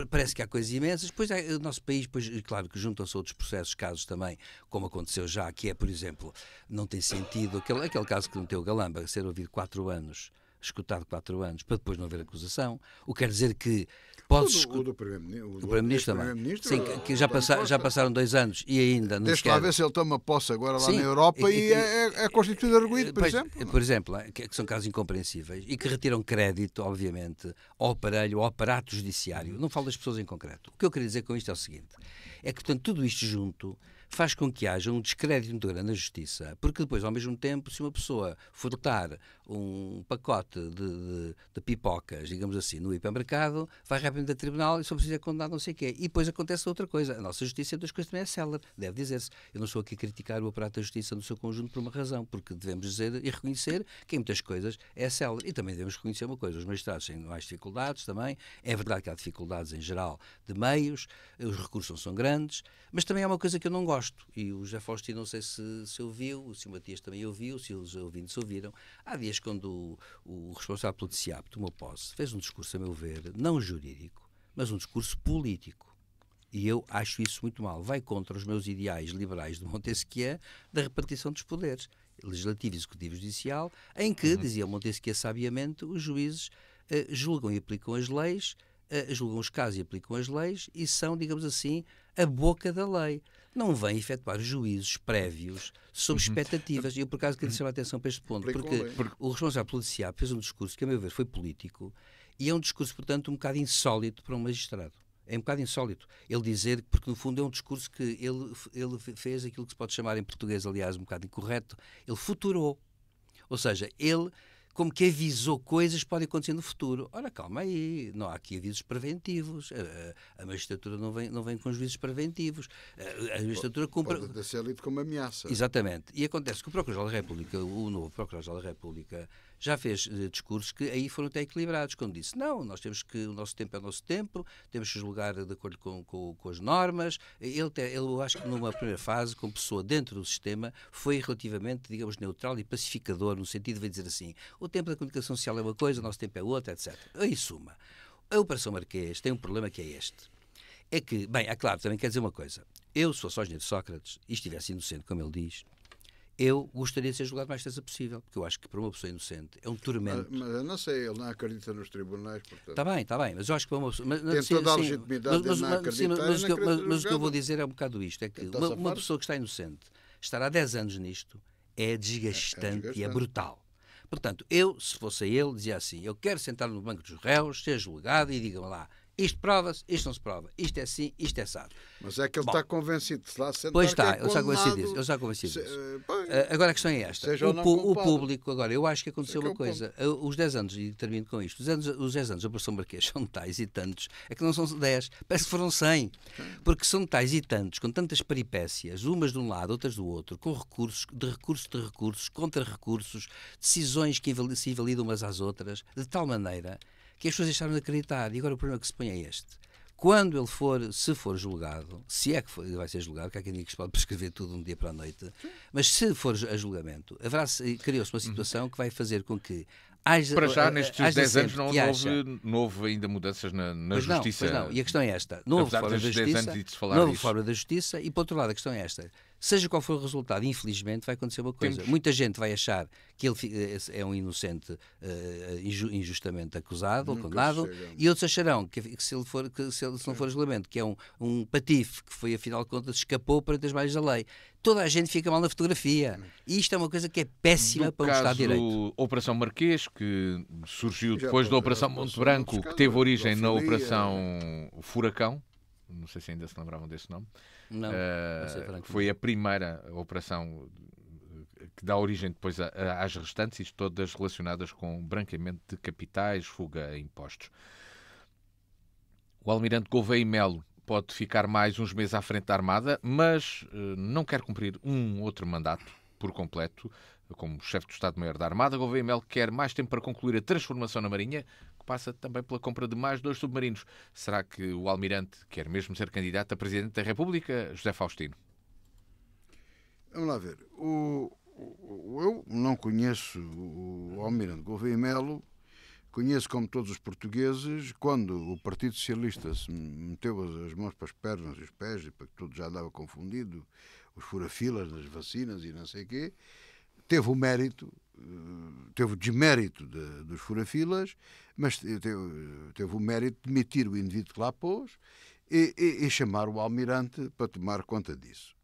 Parece que há coisas imensas. Depois o nosso país, claro que juntam-se outros processos, casos também, como aconteceu já, que é, por exemplo, não tem sentido, aquele caso que meteu o Galamba, ser ouvido 4 anos, escutado 4 anos, para depois não haver acusação. O que quer dizer que o do Primeiro-Ministro também. Sim, que já passaram 2 anos e ainda não Deixa lá ver se ele toma posse agora lá na Europa e é constituído arguido, por exemplo. Por exemplo, que são casos incompreensíveis e que retiram crédito, obviamente, ao aparelho, ao aparato judiciário. Não falo das pessoas em concreto. O que eu queria dizer com isto é o seguinte: é que, portanto, tudo isto junto faz com que haja um descrédito muito grande na justiça, porque depois, ao mesmo tempo, se uma pessoa furtar um pacote de pipocas, digamos assim, no hipermercado, vai rapidamente a tribunal e só precisa condenar não sei o quê. E depois acontece outra coisa. A nossa justiça, entre as coisas, também é célere, deve dizer-se. Eu não estou aqui a criticar o aparato da justiça no seu conjunto por uma razão, porque devemos dizer e reconhecer que em muitas coisas é célere. E também devemos reconhecer uma coisa: os magistrados têm mais dificuldades também. É verdade que há dificuldades em geral de meios, os recursos não são grandes, mas também há uma coisa que eu não gosto, e o José Faustino, não sei se ouviu, se o Matias também ouviu, se os ouvintes ouviram. Há dias, quando o responsável pelo TSIAP tomou posse, fez um discurso, a meu ver, não jurídico, mas um discurso político. E eu acho isso muito mal. Vai contra os meus ideais liberais de Montesquieu da repartição dos poderes, legislativo, executivo e judicial, em que, dizia Montesquieu sabiamente, os juízes julgam e aplicam as leis, julgam os casos e aplicam as leis e são, digamos assim, a boca da lei. Não vêm efetuar juízos prévios sobre expectativas. E eu, por acaso, queria chamar a atenção para este ponto, porque o responsável pelo TSIAP fez um discurso que, a meu ver, foi político, e é um discurso, portanto, um bocado insólito para um magistrado. É um bocado insólito ele dizer, porque no fundo é um discurso que ele fez aquilo que se pode chamar em português, aliás, um bocado incorreto, ele futurou. Ou seja, ele como que avisou coisas que podem acontecer no futuro. Ora, calma aí, não há aqui avisos preventivos. A magistratura não vem com juízos preventivos. A magistratura cumpre... Pode ser lido como ameaça. Exatamente. E acontece que o Procurador-Geral da República, o novo Procurador-Geral da República, já fez discursos que aí foram até equilibrados, quando disse, não, nós temos que, o nosso tempo é o nosso tempo, temos que julgar de acordo com as normas. Ele, eu acho que numa primeira fase, como pessoa dentro do sistema, foi relativamente, digamos, neutral e pacificador, no sentido de dizer assim, o tempo da comunicação social é uma coisa, o nosso tempo é outra, etc. Em suma, a Operação Marquês tem um problema que é este. É que, bem, é claro, também quer dizer uma coisa. Eu, se fosse o engenheiro Sócrates e estivesse inocente, como ele diz, eu gostaria de ser julgado o mais depressa possível, porque eu acho que para uma pessoa inocente é um tormento. Mas eu não sei, ele não acredita nos tribunais, portanto... Está bem, mas eu acho que para uma pessoa... Tem toda a legitimidade de não acreditar. Mas o que eu vou dizer é um bocado isto, é que uma pessoa que está inocente, estar há 10 anos nisto, é desgastante e é brutal. Portanto, eu, se fosse ele, dizia assim, eu quero sentar no banco dos réus, ser julgado e digam lá, isto prova-se, isto não se prova, isto é assim, isto é assado. Mas é que ele está convencido de se lá sentar. Pois está, é ele está convencido disso. Agora a questão é esta. O público, agora, eu acho que aconteceu uma coisa. Os 10 anos, e termino com isto, os 10 anos da Operação Marquês são tais e tantos, é que não são 10, parece que foram 100. Porque são tais e tantos, com tantas peripécias, umas de um lado, outras do outro, com recursos, contra-recursos, decisões que se invalidam umas às outras, de tal maneira que as pessoas deixaram de acreditar. E agora o problema que se põe é este. Quando ele for, se for julgado, se é que ele vai ser julgado, que há quem diga que se pode prescrever tudo de um dia para a noite, mas se for a julgamento, criou-se uma situação que vai fazer com que para já, nestes 10 anos, não houve ainda mudanças na Justiça. Pois não, e a questão é esta. Não houve reforma da Justiça e, por outro lado, a questão é esta. Seja qual for o resultado, infelizmente, vai acontecer uma coisa. Muita gente vai achar que ele é um inocente injustamente acusado ou condenado, e outros acharão que se não for julgamento, que é um patife que foi, afinal de contas, escapou perante as margens da lei. Toda a gente fica mal na fotografia. E isto é uma coisa que é péssima para um Estado de Direito. Operação Marquês, que surgiu depois da Operação Monte Branco, que teve origem na Operação Furacão. Não sei se ainda se lembravam desse nome. Não, foi a primeira operação que dá origem depois às restantes, isto todas relacionadas com branqueamento de capitais, fuga a impostos. O almirante Gouveia e Melo pode ficar mais uns meses à frente da Armada, mas não quer cumprir um outro mandato por completo. Como chefe do Estado-Maior da Armada, Gouveia e Melo quer mais tempo para concluir a transformação na Marinha, que passa também pela compra de mais 2 submarinos. Será que o almirante quer mesmo ser candidato a Presidente da República, José Faustino? Vamos lá ver. Eu não conheço o almirante Gouveia e Melo. Conheço, como todos os portugueses, quando o Partido Socialista se meteu as mãos para as pernas e os pés, e para que tudo já andava confundido, os furafilas das vacinas e não sei o quê, teve o mérito, teve o desmérito dos furafilas, mas teve o mérito de demitir o indivíduo que lá pôs e chamar o almirante para tomar conta disso.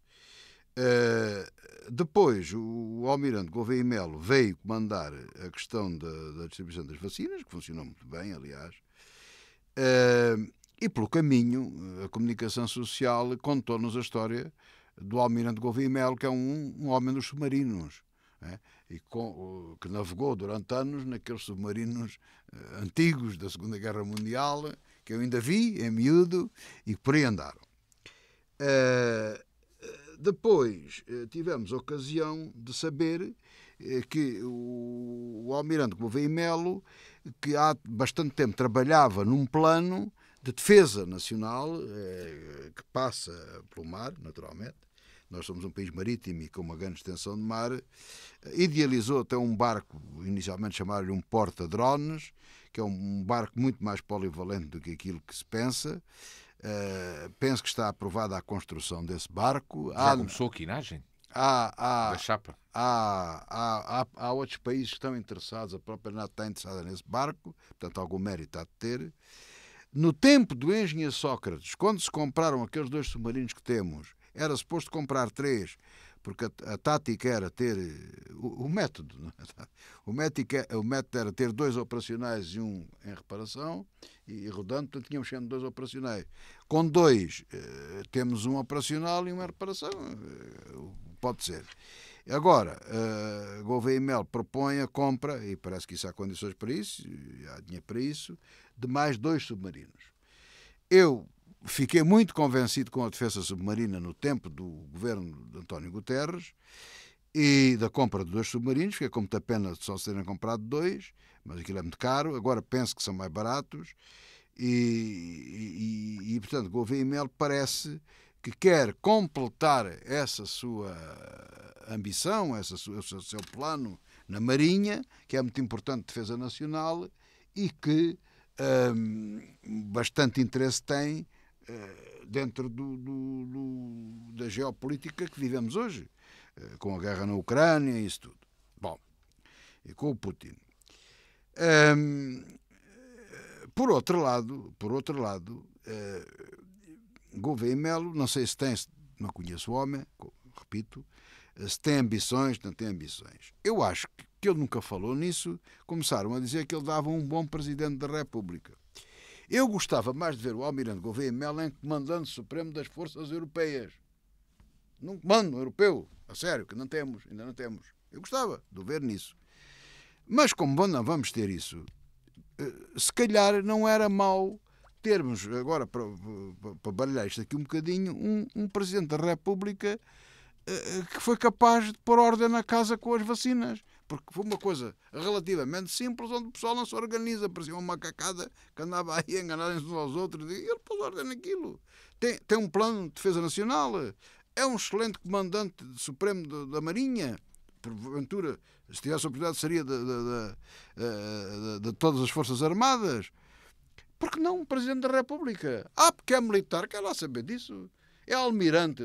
Depois, o almirante Gouveia e Melo veio comandar a questão da distribuição das vacinas, que funcionou muito bem, aliás, e pelo caminho a comunicação social contou-nos a história do almirante Gouveia e Melo, que é um homem dos submarinos, e que navegou durante anos naqueles submarinos antigos da Segunda Guerra Mundial, que eu ainda vi em miúdo e que por aí andaram. Depois tivemos a ocasião de saber que o almirante Gouveia e Melo, que há bastante tempo trabalhava num plano de defesa nacional, que passa pelo mar, naturalmente. Nós somos um país marítimo e com uma grande extensão de mar. Idealizou até um barco, inicialmente chamaram-lhe um porta-drones, que é um barco muito mais polivalente do que aquilo que se pensa. Penso que está aprovada a construção desse barco. Já começou a quinagem? Da chapa? Há outros países que estão interessados, a própria NATO está interessada nesse barco, portanto algum mérito há de ter. No tempo do engenheiro Sócrates, quando se compraram aqueles 2 submarinos que temos, era suposto comprar 3, porque a tática era ter o método. O método era ter 2 operacionais e 1 em reparação, e rodando, portanto, tínhamos sempre 2 operacionais. Com 2, temos 1 operacional e 1 em reparação, pode ser. Agora, Gouveia e Melo propõe a compra, e parece que isso há condições para isso, há dinheiro para isso, de mais 2 submarinos. Eu fiquei muito convencido com a defesa submarina no tempo do governo de António Guterres e da compra de 2 submarinos. Fiquei com muita pena de só se terem comprado 2, mas aquilo é muito caro. Agora penso que são mais baratos e portanto, Gouveia e Melo parece que quer completar essa sua ambição, esse seu plano na Marinha, que é muito importante, defesa nacional, e que bastante interesse tem dentro da geopolítica que vivemos hoje, com a guerra na Ucrânia e isso tudo. Bom, e com o Putin. Por outro lado, Gouveia e Melo, não sei se tem, não conheço o homem, repito, se tem ambições, não tem ambições. Eu acho que ele nunca falou nisso. Começaram a dizer que ele dava um bom Presidente da República. Eu gostava mais de ver o Almirante Gouveia e Melo em Comandante Supremo das Forças Europeias. Num comando europeu, a sério, que ainda não temos. Eu gostava de o ver nisso. Mas como não vamos ter isso, se calhar não era mau termos, agora para baralhar isto aqui um bocadinho, um Presidente da República que foi capaz de pôr ordem na casa com as vacinas. Porque foi uma coisa relativamente simples, onde o pessoal não se organiza. Parecia uma macacada que andava aí a enganarem-se uns aos outros. E ele pôs ordem naquilo. Tem um plano de defesa nacional. É um excelente comandante supremo da Marinha. Porventura, se tivesse a oportunidade, seria de todas as Forças Armadas. Porque não um Presidente da República? Porque é militar, quer lá saber disso. É almirante.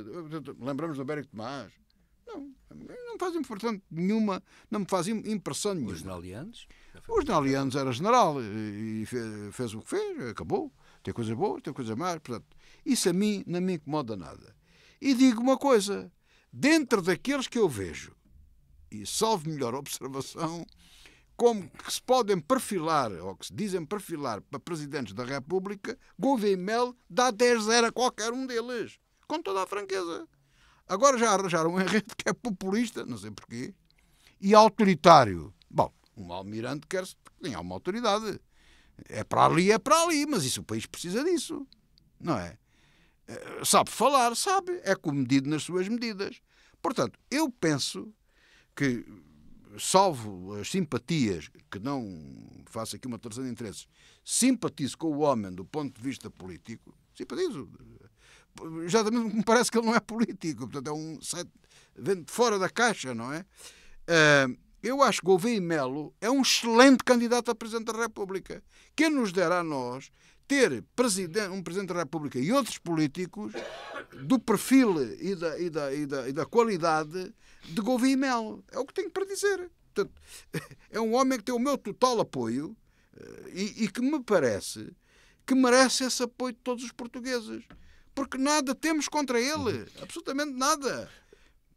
Lembramos do Bérico Tomás. Não faz importante nenhuma, não me faz impressão nenhuma. Os Nalianos? Os Nalianos era general e fez o que fez, acabou. Tem coisas boas, tem coisas más. Portanto, isso a mim não me incomoda nada. E digo uma coisa, dentro daqueles que eu vejo, e salvo melhor observação, como que se podem perfilar, ou que se dizem perfilar para presidentes da República, Gouveia e Melo dá 10-0 a qualquer um deles, com toda a franqueza. Agora já arranjaram um enredo que é populista, não sei porquê, e autoritário. Bom, um almirante quer tem uma autoridade. É para ali, mas isso o país precisa disso, não é? Sabe falar, sabe, é comedido nas suas medidas. Portanto, eu penso que, salvo as simpatias, que não faço aqui uma tradução de interesses, simpatizo com o homem do ponto de vista político, simpatizo. Exatamente, me parece que ele não é político, portanto vem de fora da caixa, não é? Eu acho que Gouveia e Melo é um excelente candidato a Presidente da República. Quem nos dera a nós ter um Presidente da República e outros políticos do perfil e da qualidade de Gouveia e Melo. É o que tenho para dizer. Portanto, é um homem que tem o meu total apoio e que me parece que merece esse apoio de todos os portugueses. Porque nada temos contra ele. Absolutamente nada.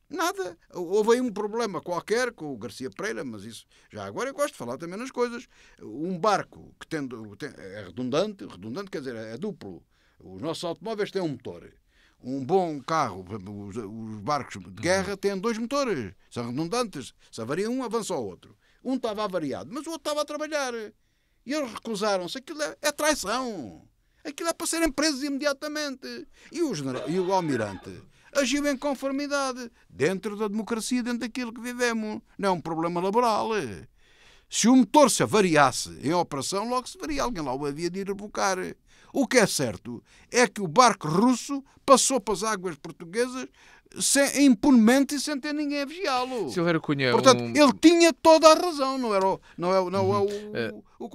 Nada. Houve aí um problema qualquer com o Garcia Pereira, mas isso já agora eu gosto de falar também nas coisas. Um barco que é redundante quer dizer, é duplo. Os nossos automóveis têm um motor. Um bom carro, os barcos de guerra têm 2 motores. São redundantes. Se avaria um, avança o outro. Um estava avariado, mas o outro estava a trabalhar. E eles recusaram-se. Aquilo é traição. Aquilo é para serem presos imediatamente. E o almirante agiu em conformidade, dentro da democracia, dentro daquilo que vivemos. Não é um problema laboral. Se o motor se avariasse em operação, logo se varia. Alguém lá o havia de ir rebocar. O que é certo é que o barco russo passou para as águas portuguesas impunemente e sem ter ninguém a vigiá-lo. Silvério Cunha, portanto, ele tinha toda a razão,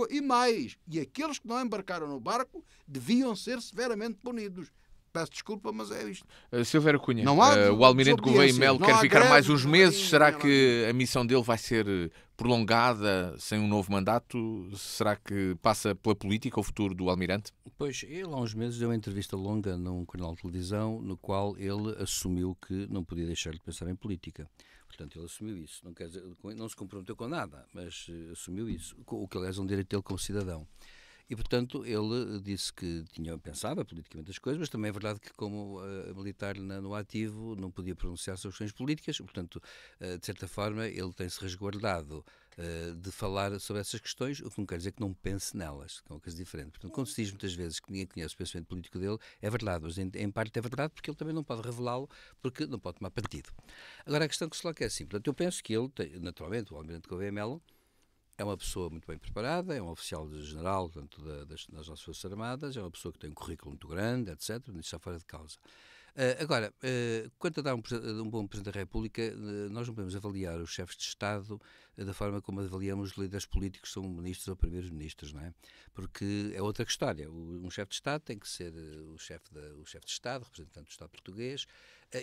e mais, e aqueles que não embarcaram no barco deviam ser severamente punidos. Peço desculpa, mas é isto. Silvério Cunha, o almirante Gouveia e Melo quer ficar mais uns meses. Será que a missão dele vai ser prolongada sem um novo mandato? Será que passa pela política o futuro do almirante? Pois, ele há uns meses deu uma entrevista longa num canal de televisão no qual ele assumiu que não podia deixar de pensar em política. Portanto, ele assumiu isso. Não quer dizer, não se comprometeu com nada, mas assumiu isso. O que, aliás, é um direito dele como cidadão. E, portanto, ele disse que pensava politicamente as coisas, mas também é verdade que, como militar no ativo, não podia pronunciar sobre questões políticas, portanto, de certa forma, ele tem-se resguardado de falar sobre essas questões, o que não quer dizer que não pense nelas, que é uma coisa diferente. Portanto, quando se diz muitas vezes que ninguém conhece o pensamento político dele, é verdade, mas em parte é verdade porque ele também não pode revelá-lo, porque não pode tomar partido. Agora, a questão que se coloca é assim, portanto, eu penso que ele, naturalmente, o Almirante Gouveia Melo, é uma pessoa muito bem preparada, é um oficial general portanto, das nossas Forças Armadas, é uma pessoa que tem um currículo muito grande, etc. Isso está fora de causa. Agora, quanto a dar um bom Presidente da República, nós não podemos avaliar os chefes de Estado da forma como avaliamos os líderes políticos, são ministros ou primeiros-ministros, não é? Porque é outra história. Um chefe de Estado tem que ser o chefe de Estado, representante do Estado português,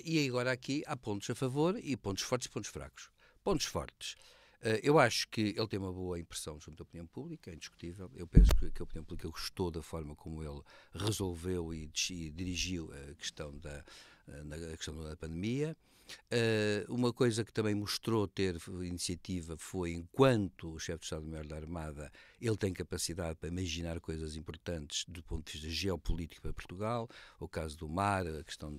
e agora aqui há pontos a favor e pontos fortes e pontos fracos. Pontos fortes. Eu acho que ele tem uma boa impressão junto à opinião pública, é indiscutível. Eu penso que a opinião pública gostou da forma como ele resolveu e dirigiu a questão da pandemia. Uma coisa que também mostrou ter iniciativa foi, enquanto o chefe de Estado-Maior da Armada, ele tem capacidade para imaginar coisas importantes do ponto de vista geopolítico para Portugal, o caso do mar, a questão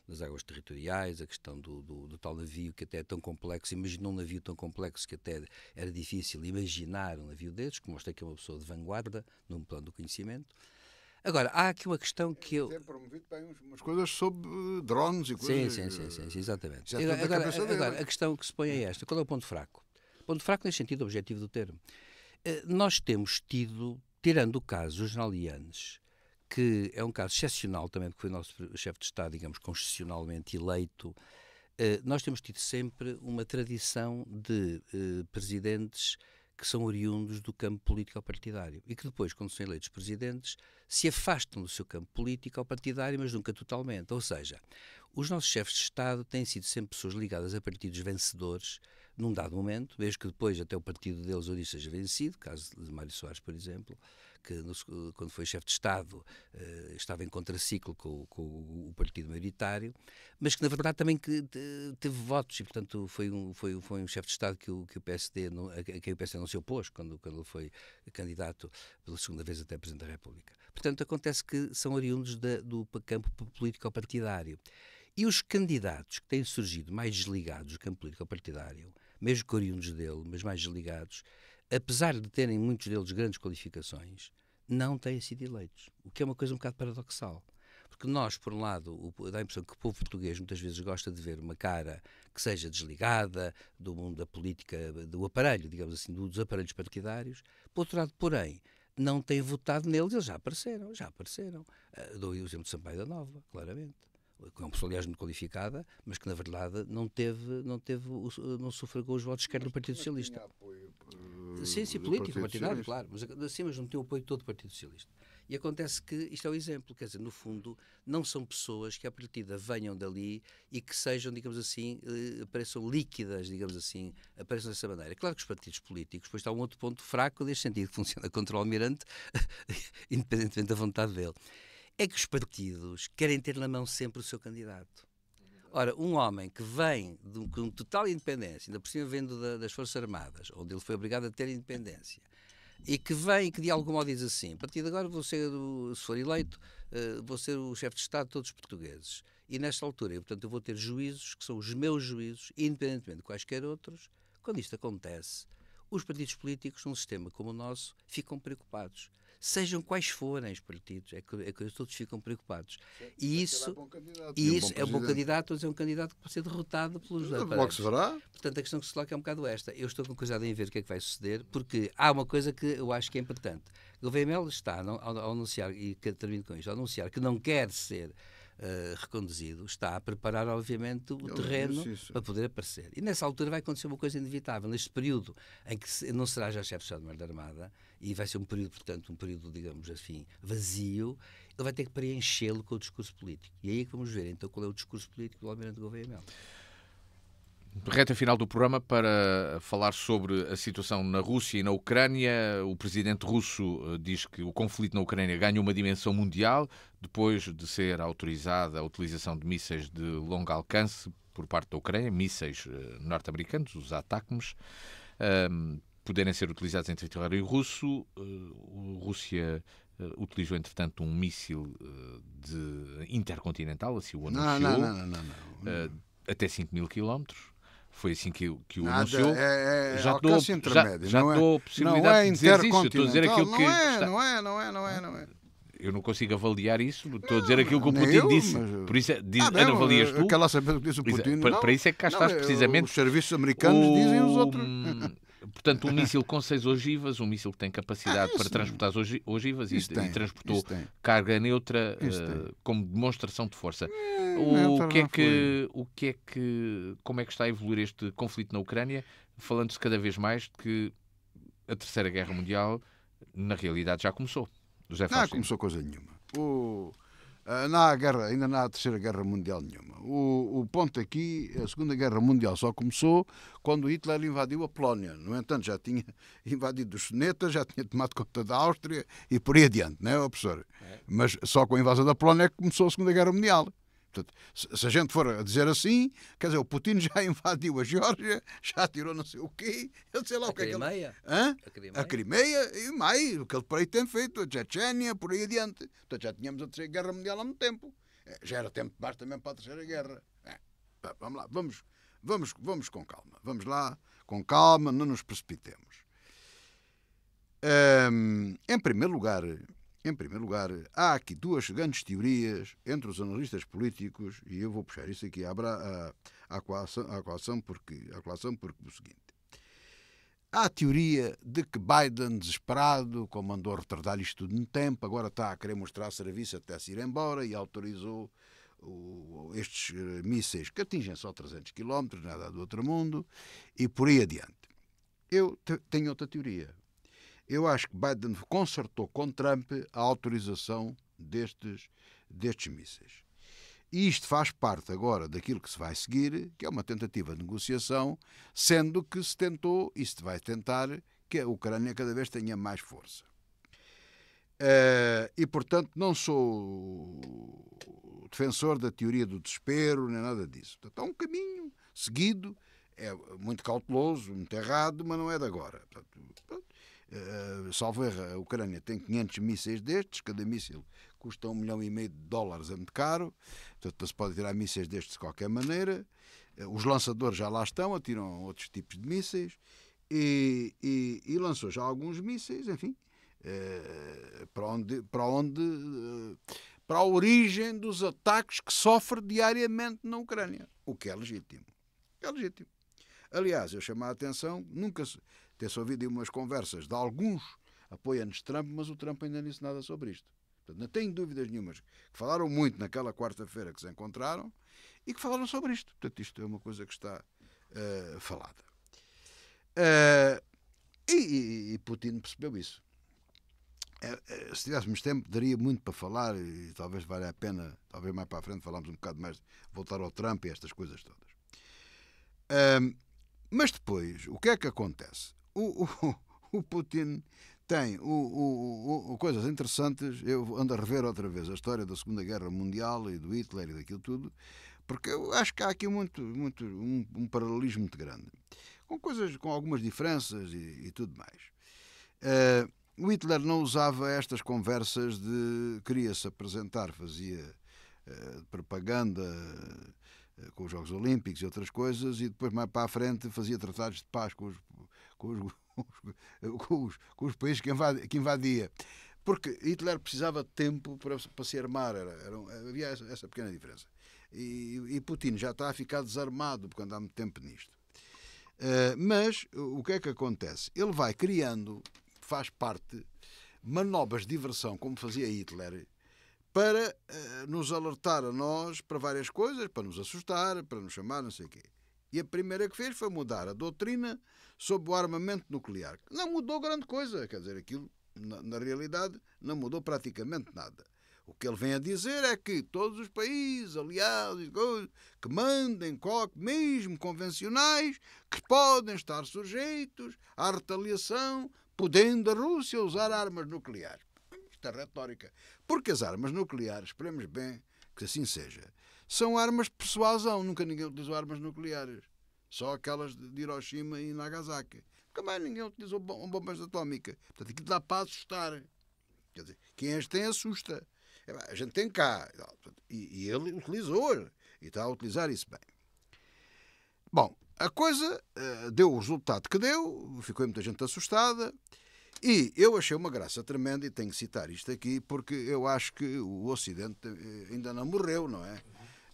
das águas territoriais, a questão do tal navio que até é tão complexo, imaginou um navio tão complexo que até era difícil imaginar um navio desses, que mostra que é uma pessoa de vanguarda num plano do conhecimento. Agora, há aqui uma questão que eu... Tem promovido bem umas coisas sobre drones e coisas... Sim, exatamente. Agora, a questão que se põe é esta. Qual é o ponto fraco? O ponto fraco nesse sentido objetivo do termo. Nós temos tido, tirando o caso do general Yanes, que é um caso excepcional também, porque foi o nosso chefe de Estado, digamos, constitucionalmente eleito, nós temos tido sempre uma tradição de presidentes que são oriundos do campo político-partidário e que depois, quando são eleitos presidentes, se afastam do seu campo político-partidário, mas nunca totalmente. Ou seja, os nossos chefes de Estado têm sido sempre pessoas ligadas a partidos vencedores num dado momento, mesmo que depois até o partido deles ou disso seja vencido, caso de Mário Soares, por exemplo, que quando foi chefe de Estado estava em contraciclo com o partido maioritário, mas que na verdade também teve votos e portanto foi um chefe de Estado que o PSD a quem o PSD não se opôs quando ele foi candidato pela segunda vez até Presidente da República. Portanto, acontece que são oriundos do campo político-partidário. E os candidatos que têm surgido mais desligados do campo político-partidário, mesmo que oriundos dele, mas mais desligados, apesar de terem muitos deles grandes qualificações, não têm sido eleitos. O que é uma coisa um bocado paradoxal. Porque nós, por um lado, dá a impressão que o povo português muitas vezes gosta de ver uma cara que seja desligada do mundo da política, do aparelho, digamos assim, dos aparelhos partidários. Por outro lado, porém, não têm votado neles, eles já apareceram. Dou o exemplo de Sampaio da Nova, claramente. Que é uma pessoa, aliás, muito qualificada, mas que, na verdade, não sufragou os votos sequer do Partido Socialista. Sim, político, partidário, claro, mas assim, mas não tem o apoio todo do Partido Socialista. E acontece que isto é o exemplo, quer dizer, no fundo, não são pessoas que à partida venham dali e que sejam, digamos assim, pareçam líquidas, digamos assim, apareçam dessa maneira. Claro que os partidos políticos, depois está um outro ponto fraco deste sentido, que funciona contra o Almirante, independentemente da vontade dele. É que os partidos querem ter na mão sempre o seu candidato. Ora, um homem que vem com total independência, ainda por cima vindo das Forças Armadas, onde ele foi obrigado a ter independência, e que vem e que de algum modo diz assim, a partir de agora vou ser, se for eleito, vou ser o chefe de Estado de todos os portugueses. E nesta altura, portanto, eu vou ter juízos que são os meus juízos, independentemente de quaisquer outros. Quando isto acontece, os partidos políticos, num sistema como o nosso, ficam preocupados. Sejam quais forem os partidos, é que todos ficam preocupados. E isso é um bom candidato, mas é um candidato que pode ser derrotado pelos aparelhos. Portanto, a questão que se coloca é um bocado esta. Eu estou com curiosidade em ver o que é que vai suceder, porque há uma coisa que eu acho que é importante. Gouveia Melo está a anunciar, e termino com isto, a anunciar que não quer ser reconduzido, está a preparar, obviamente, o terreno para poder aparecer. E nessa altura vai acontecer uma coisa inevitável. Neste período em que não será já chefe de Estado-Maior da Armada, e vai ser um período, portanto, digamos assim, vazio, ele vai ter que preenchê-lo com o discurso político. E aí é que vamos ver, então, qual é o discurso político do Almirante Gouveia Melo. Reta final do programa para falar sobre a situação na Rússia e na Ucrânia. O presidente russo diz que o conflito na Ucrânia ganha uma dimensão mundial depois de ser autorizada a utilização de mísseis de longo alcance por parte da Ucrânia, mísseis norte-americanos, os ATACMS. poderem ser utilizados em território russo. A Rússia utilizou, entretanto, um míssil intercontinental, assim o anunciou, Não. até 5.000 quilómetros. Foi assim que o Nada, anunciou. Já dou a possibilidade de dizer isso. Eu estou a dizer aquilo que está... Não é. Eu não consigo avaliar isso. Estou a dizer aquilo que o Putin disse. Mas... Por isso, avalias tu. Aquela saber que disse o Putin. Para isso é que cá estás, precisamente. Os serviços americanos dizem os outros. Portanto, um míssil com 6 ogivas, um míssil que tem capacidade para transportar as ogivas e transportou carga neutra como demonstração de força. Como é que está a evoluir este conflito na Ucrânia? Falando-se cada vez mais de que a Terceira Guerra Mundial, na realidade, já começou. Não começou coisa nenhuma. Ainda não há Terceira Guerra Mundial nenhuma. O ponto aqui, a Segunda Guerra Mundial só começou quando Hitler invadiu a Polónia. No entanto, já tinha invadido os Sudetas, já tinha tomado conta da Áustria e por aí adiante, não é, professor? Mas só com a invasão da Polónia é que começou a Segunda Guerra Mundial. Portanto, se a gente for a dizer assim, quer dizer, o Putin já invadiu a Geórgia, já tirou não sei o quê, eu sei lá o que é que ele... A Crimeia e mais, o que ele por aí tem feito, a Chechênia, por aí adiante. Portanto, já tínhamos a Terceira Guerra Mundial há muito tempo. Já era tempo demais também para a Terceira Guerra. Vamos lá, vamos com calma. Vamos lá, com calma, não nos precipitemos. Em primeiro lugar, há aqui duas grandes teorias entre os analistas políticos, e eu vou puxar isso aqui à colação porque o seguinte. Há a teoria de que Biden, desesperado, como andou a retardar isto tudo no tempo, agora está a querer mostrar serviço até se ir embora e autorizou estes mísseis que atingem só 300 km, nada do outro mundo, e por aí adiante. Eu tenho outra teoria. Eu acho que Biden concertou com Trump a autorização destes mísseis. E isto faz parte agora daquilo que se vai seguir, que é uma tentativa de negociação, sendo que se tentou e se vai tentar que a Ucrânia cada vez tenha mais força. E, portanto, não sou defensor da teoria do desespero, nem nada disso. Portanto, há um caminho seguido, é muito cauteloso, muito errado, mas não é de agora. Portanto, salvo erro, a Ucrânia tem 500 mísseis destes, cada míssil custa $1,5 milhão, é muito caro, portanto não se pode tirar mísseis destes de qualquer maneira. Os lançadores já lá estão, atiram outros tipos de mísseis e lançou já alguns mísseis, enfim, para a origem dos ataques que sofre diariamente na Ucrânia, o que é legítimo. É legítimo. Aliás, eu chamo a atenção, nunca ter-se ouvido umas conversas de alguns apoiantes de Trump, mas o Trump ainda não disse nada sobre isto. Portanto, não tenho dúvidas nenhumas. Que falaram muito naquela quarta-feira que se encontraram e que falaram sobre isto. Portanto, isto é uma coisa que está falada. E Putin percebeu isso. Se tivéssemos tempo, daria muito para falar e talvez valha a pena, talvez mais para a frente, falarmos um bocado mais, voltar ao Trump e estas coisas todas. Mas depois, o que é que acontece? O Putin tem coisas interessantes. Eu ando a rever outra vez a história da Segunda Guerra Mundial e do Hitler e daquilo tudo, porque eu acho que há aqui um paralelismo muito grande, com algumas diferenças e tudo mais. O Hitler não usava estas conversas de queria-se apresentar, fazia propaganda com os Jogos Olímpicos e outras coisas, e depois mais para a frente fazia tratados de paz com os países que invadia. Porque Hitler precisava de tempo para se armar, havia essa pequena diferença. E Putin já está a ficar desarmado porque anda há muito tempo nisto. Mas o que é que acontece? Ele vai criando, faz parte, manobras de diversão, como fazia Hitler, para nos alertar a nós para várias coisas, para nos assustar, para nos chamar, não sei o quê. E a primeira que fez foi mudar a doutrina sobre o armamento nuclear. Não mudou grande coisa, quer dizer, aquilo, na realidade, não mudou praticamente nada. O que ele vem a dizer é que todos os países aliados que mandem, mesmo convencionais, que podem estar sujeitos à retaliação, podendo a Rússia usar armas nucleares. Isto é retórica. Porque as armas nucleares, esperemos bem que assim seja, são armas de persuasão. Nunca ninguém utilizou armas nucleares. Só aquelas de Hiroshima e Nagasaki. Nunca mais ninguém utilizou bombas atómicas. Portanto, aquilo dá para assustar. Quer dizer, quem as tem assusta. A gente tem cá. E ele utilizou e está a utilizar isso bem. Bom, a coisa deu o resultado que deu, ficou muita gente assustada. E eu achei uma graça tremenda, e tenho que citar isto aqui, porque eu acho que o Ocidente ainda não morreu, não é?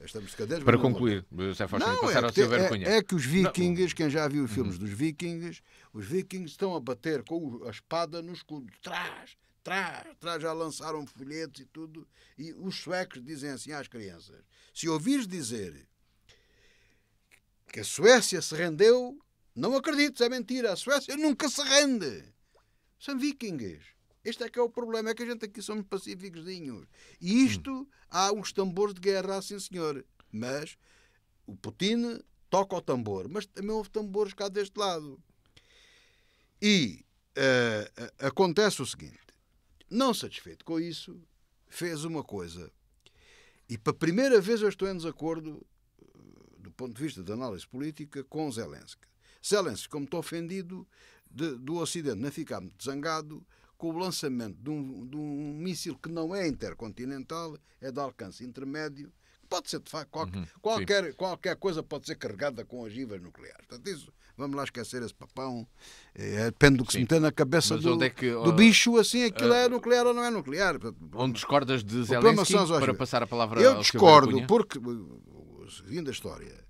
Estamos cadeiros. Para concluir, José Faustino, passar ao Silvério Cunha. É que os vikings, quem já viu os filmes dos vikings, os vikings estão a bater com a espada no escudo. Trás, já lançaram folhetos e tudo. E os suecos dizem assim às crianças: se ouvires dizer que a Suécia se rendeu, não acredites, é mentira. A Suécia nunca se rende. São vikings. Este é que é o problema, é que a gente aqui somos pacíficoszinhos. E isto, há uns tambores de guerra, sim senhor. Mas o Putin toca o tambor. Mas também houve tambores cá deste lado. E acontece o seguinte. Não satisfeito com isso, fez uma coisa. E pela primeira vez eu estou em desacordo, do ponto de vista da análise política, com Zelensky. Zelensky, como estou ofendido do Ocidente, não ficar muito zangado com o lançamento de um míssil que não é intercontinental, é de alcance intermédio, que pode ser, de facto, qualquer coisa pode ser carregada com ogivas nucleares. Portanto, isso, vamos lá esquecer esse papão. Depende do que se meter na cabeça do bicho, assim, aquilo é nuclear ou não é nuclear. Onde discordas de Zelensky, para passar a palavra eu ao discordo, porque, seguindo a história,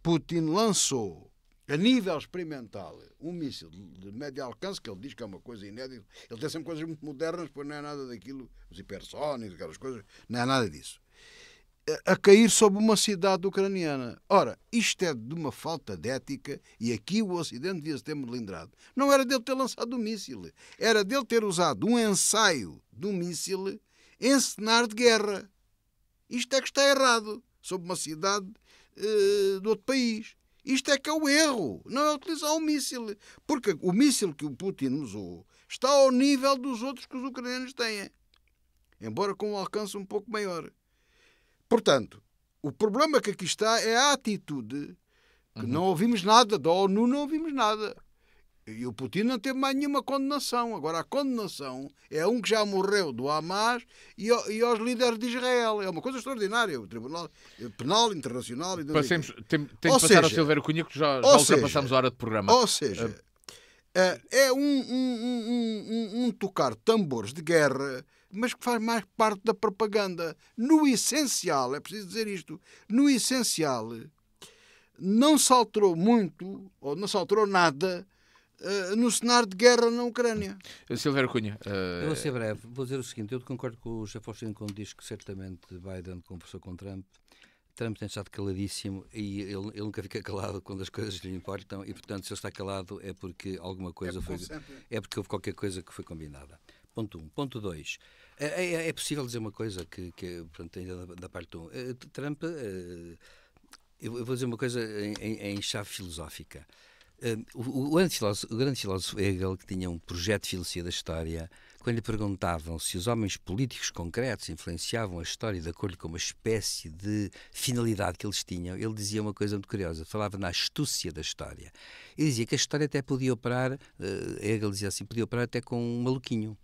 Putin lançou a nível experimental um míssil de médio alcance, que ele diz que é uma coisa inédita. Ele tem sempre coisas muito modernas, pois não é nada daquilo, os hipersónicos, aquelas coisas, não é nada disso. A cair sobre uma cidade ucraniana. Ora, isto é de uma falta de ética, e aqui o Ocidente devia-se ter melindrado. Não era dele ter lançado um míssil, era dele ter usado um ensaio de um míssil em cenário de guerra. Isto é que está errado, sobre uma cidade de outro país. Isto é que é o erro, não é utilizar um míssil. Porque o míssil que o Putin usou está ao nível dos outros que os ucranianos têm, embora com um alcance um pouco maior. Portanto, o problema que aqui está é a atitude, que não ouvimos nada, da ONU não ouvimos nada. E o Putin não teve mais nenhuma condenação. Agora, a condenação é um que já morreu do Hamas e aos líderes de Israel. É uma coisa extraordinária. O Tribunal Penal Internacional... Passemos, tem de passar ao Silvério Cunha, que já ultrapassamos a hora de programa. Ou seja, é um tocar tambores de guerra, mas que faz mais parte da propaganda. No essencial, é preciso dizer isto, no essencial, não se alterou muito, ou não se alterou nada, no cenário de guerra na Ucrânia. Silvério Cunha. Eu vou ser breve. Vou dizer o seguinte: eu concordo com o José Faustino quando diz que certamente Biden conversou com Trump. Trump tem estado caladíssimo e ele nunca fica calado quando as coisas lhe importam, e portanto, se ele está calado é porque alguma coisa é porque houve qualquer coisa que foi combinada. Ponto 1. Ponto 2. É possível dizer uma coisa que portanto, ainda da parte 1. Trump, eu vou dizer uma coisa em chave filosófica. O grande filósofo Hegel, que tinha um projeto de filosofia da história, quando lhe perguntavam se os homens políticos concretos influenciavam a história de acordo com uma espécie de finalidade que eles tinham, ele dizia uma coisa muito curiosa, falava na astúcia da história. Ele dizia que a história até podia operar, Hegel dizia assim, podia operar até com um maluquinho.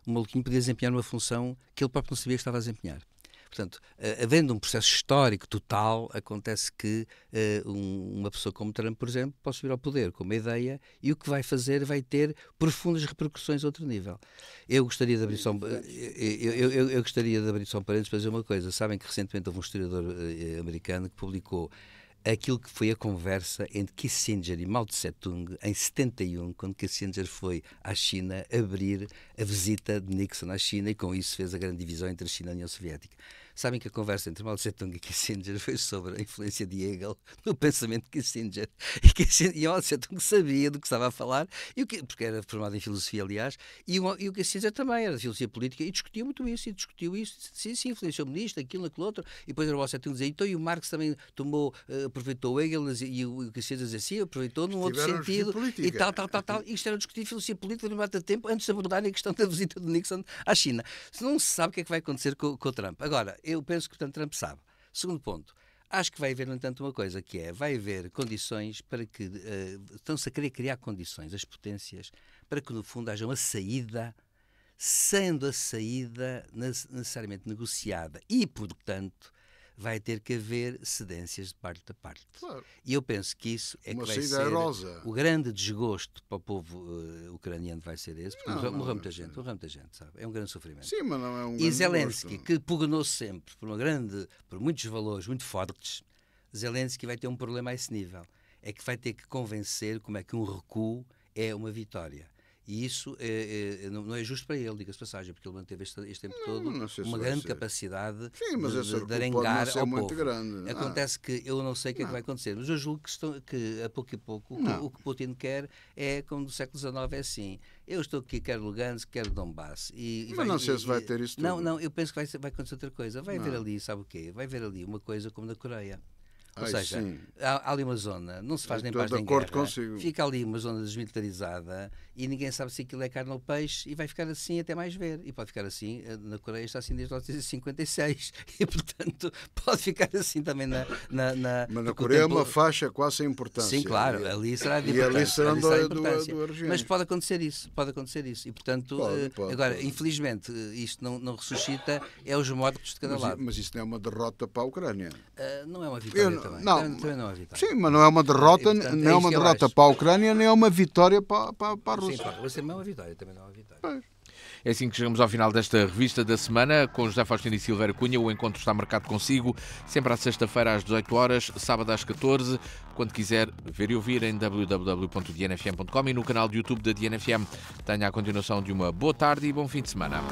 Um maluquinho podia desempenhar uma função que ele próprio não sabia que estava a desempenhar. Portanto, havendo um processo histórico total, acontece que uma pessoa como Trump, por exemplo, pode subir ao poder com uma ideia e o que vai fazer vai ter profundas repercussões a outro nível. Eu gostaria de abrir só um parênteses para dizer uma coisa. Sabem que recentemente houve um historiador americano que publicou aquilo que foi a conversa entre Kissinger e Mao Tse-tung em 71, quando Kissinger foi à China abrir a visita de Nixon à China, e com isso fez a grande divisão entre a China e a União Soviética. Sabem que a conversa entre Mao Tse-tung e Kissinger foi sobre a influência de Hegel no pensamento de Kissinger. E Mao Tse-tung sabia do que estava a falar, porque era formado em filosofia, aliás, e o Kissinger também era de filosofia política, e discutiu muito isso, sim, influenciou-me nisto, aquilo, aquilo outro, e depois era o Mao Tse-tung dizia, então e o Marx também aproveitou o Hegel, e o Kissinger dizia assim, aproveitou num outro sentido, e tal. E isto era discutir filosofia política num data de tempo, antes de abordarem a questão da visita de Nixon à China. Não se sabe o que é que vai acontecer com o Trump. Agora, eu penso que, portanto, Trump sabe. Segundo ponto, Acho que vai haver, no entanto, uma coisa, que é, vai haver condições para que, estão-se a querer criar condições, as potências, para que, no fundo, haja uma saída, sendo a saída necessariamente negociada e, portanto, vai ter que haver cedências de parte a parte. Claro. E eu penso que isso é Uma que vai saída ser airosa. o grande desgosto para o povo ucraniano, vai ser esse, porque morreu muita gente, sabe? É um grande sofrimento. Sim, mas não é um E grande Zelensky, gosto. que pugnou sempre por muitos valores muito fortes, Zelensky vai ter um problema a esse nível. É que vai ter que convencer como é que um recuo é uma vitória. E isso não é justo para ele, diga-se de passagem, porque ele manteve este tempo todo não sei se uma vai grande ser. capacidade Sim, mas esse de recuo pode arengar não ser ao muito povo. grande. Acontece que eu não sei o que é que vai acontecer, mas eu julgo que a pouco e pouco o que Putin quer é, como no século XIX, é assim: eu estou aqui, quero Lugansk, quero Donbass. Mas não sei se vai ter isso tudo. Não, eu penso que vai acontecer outra coisa. Vai haver ali, sabe o quê? Vai haver ali uma coisa como na Coreia. Ou seja, há ali uma zona, não se faz nem paz nem guerra, fica ali uma zona desmilitarizada e ninguém sabe se aquilo é carne ou peixe e vai ficar assim até mais ver. E pode ficar assim, na Coreia está assim desde 1956 e, portanto, pode ficar assim também Mas na Coreia é uma faixa quase sem importância. Sim, claro, ali será de importância. E ali será do Mas pode acontecer isso. E, portanto, agora, infelizmente, isto não ressuscita, é os mortos de cada lado. Mas isso não é uma derrota para a Ucrânia. Não é uma vitória. Também não é vitória. Sim, mas não é uma derrota, não é uma derrota para a Ucrânia, nem é uma vitória para a Rússia. Sim, para a Rússia não é uma vitória, também não é uma vitória. Pois. É assim que chegamos ao final desta revista da semana, com José Faustino e Silvério Cunha. O encontro está marcado consigo, sempre à sexta-feira às 18 horas, sábado às 14, quando quiser ver e ouvir em www.dnfm.com e no canal de YouTube da DNFM. Tenha a continuação de uma boa tarde e bom fim de semana.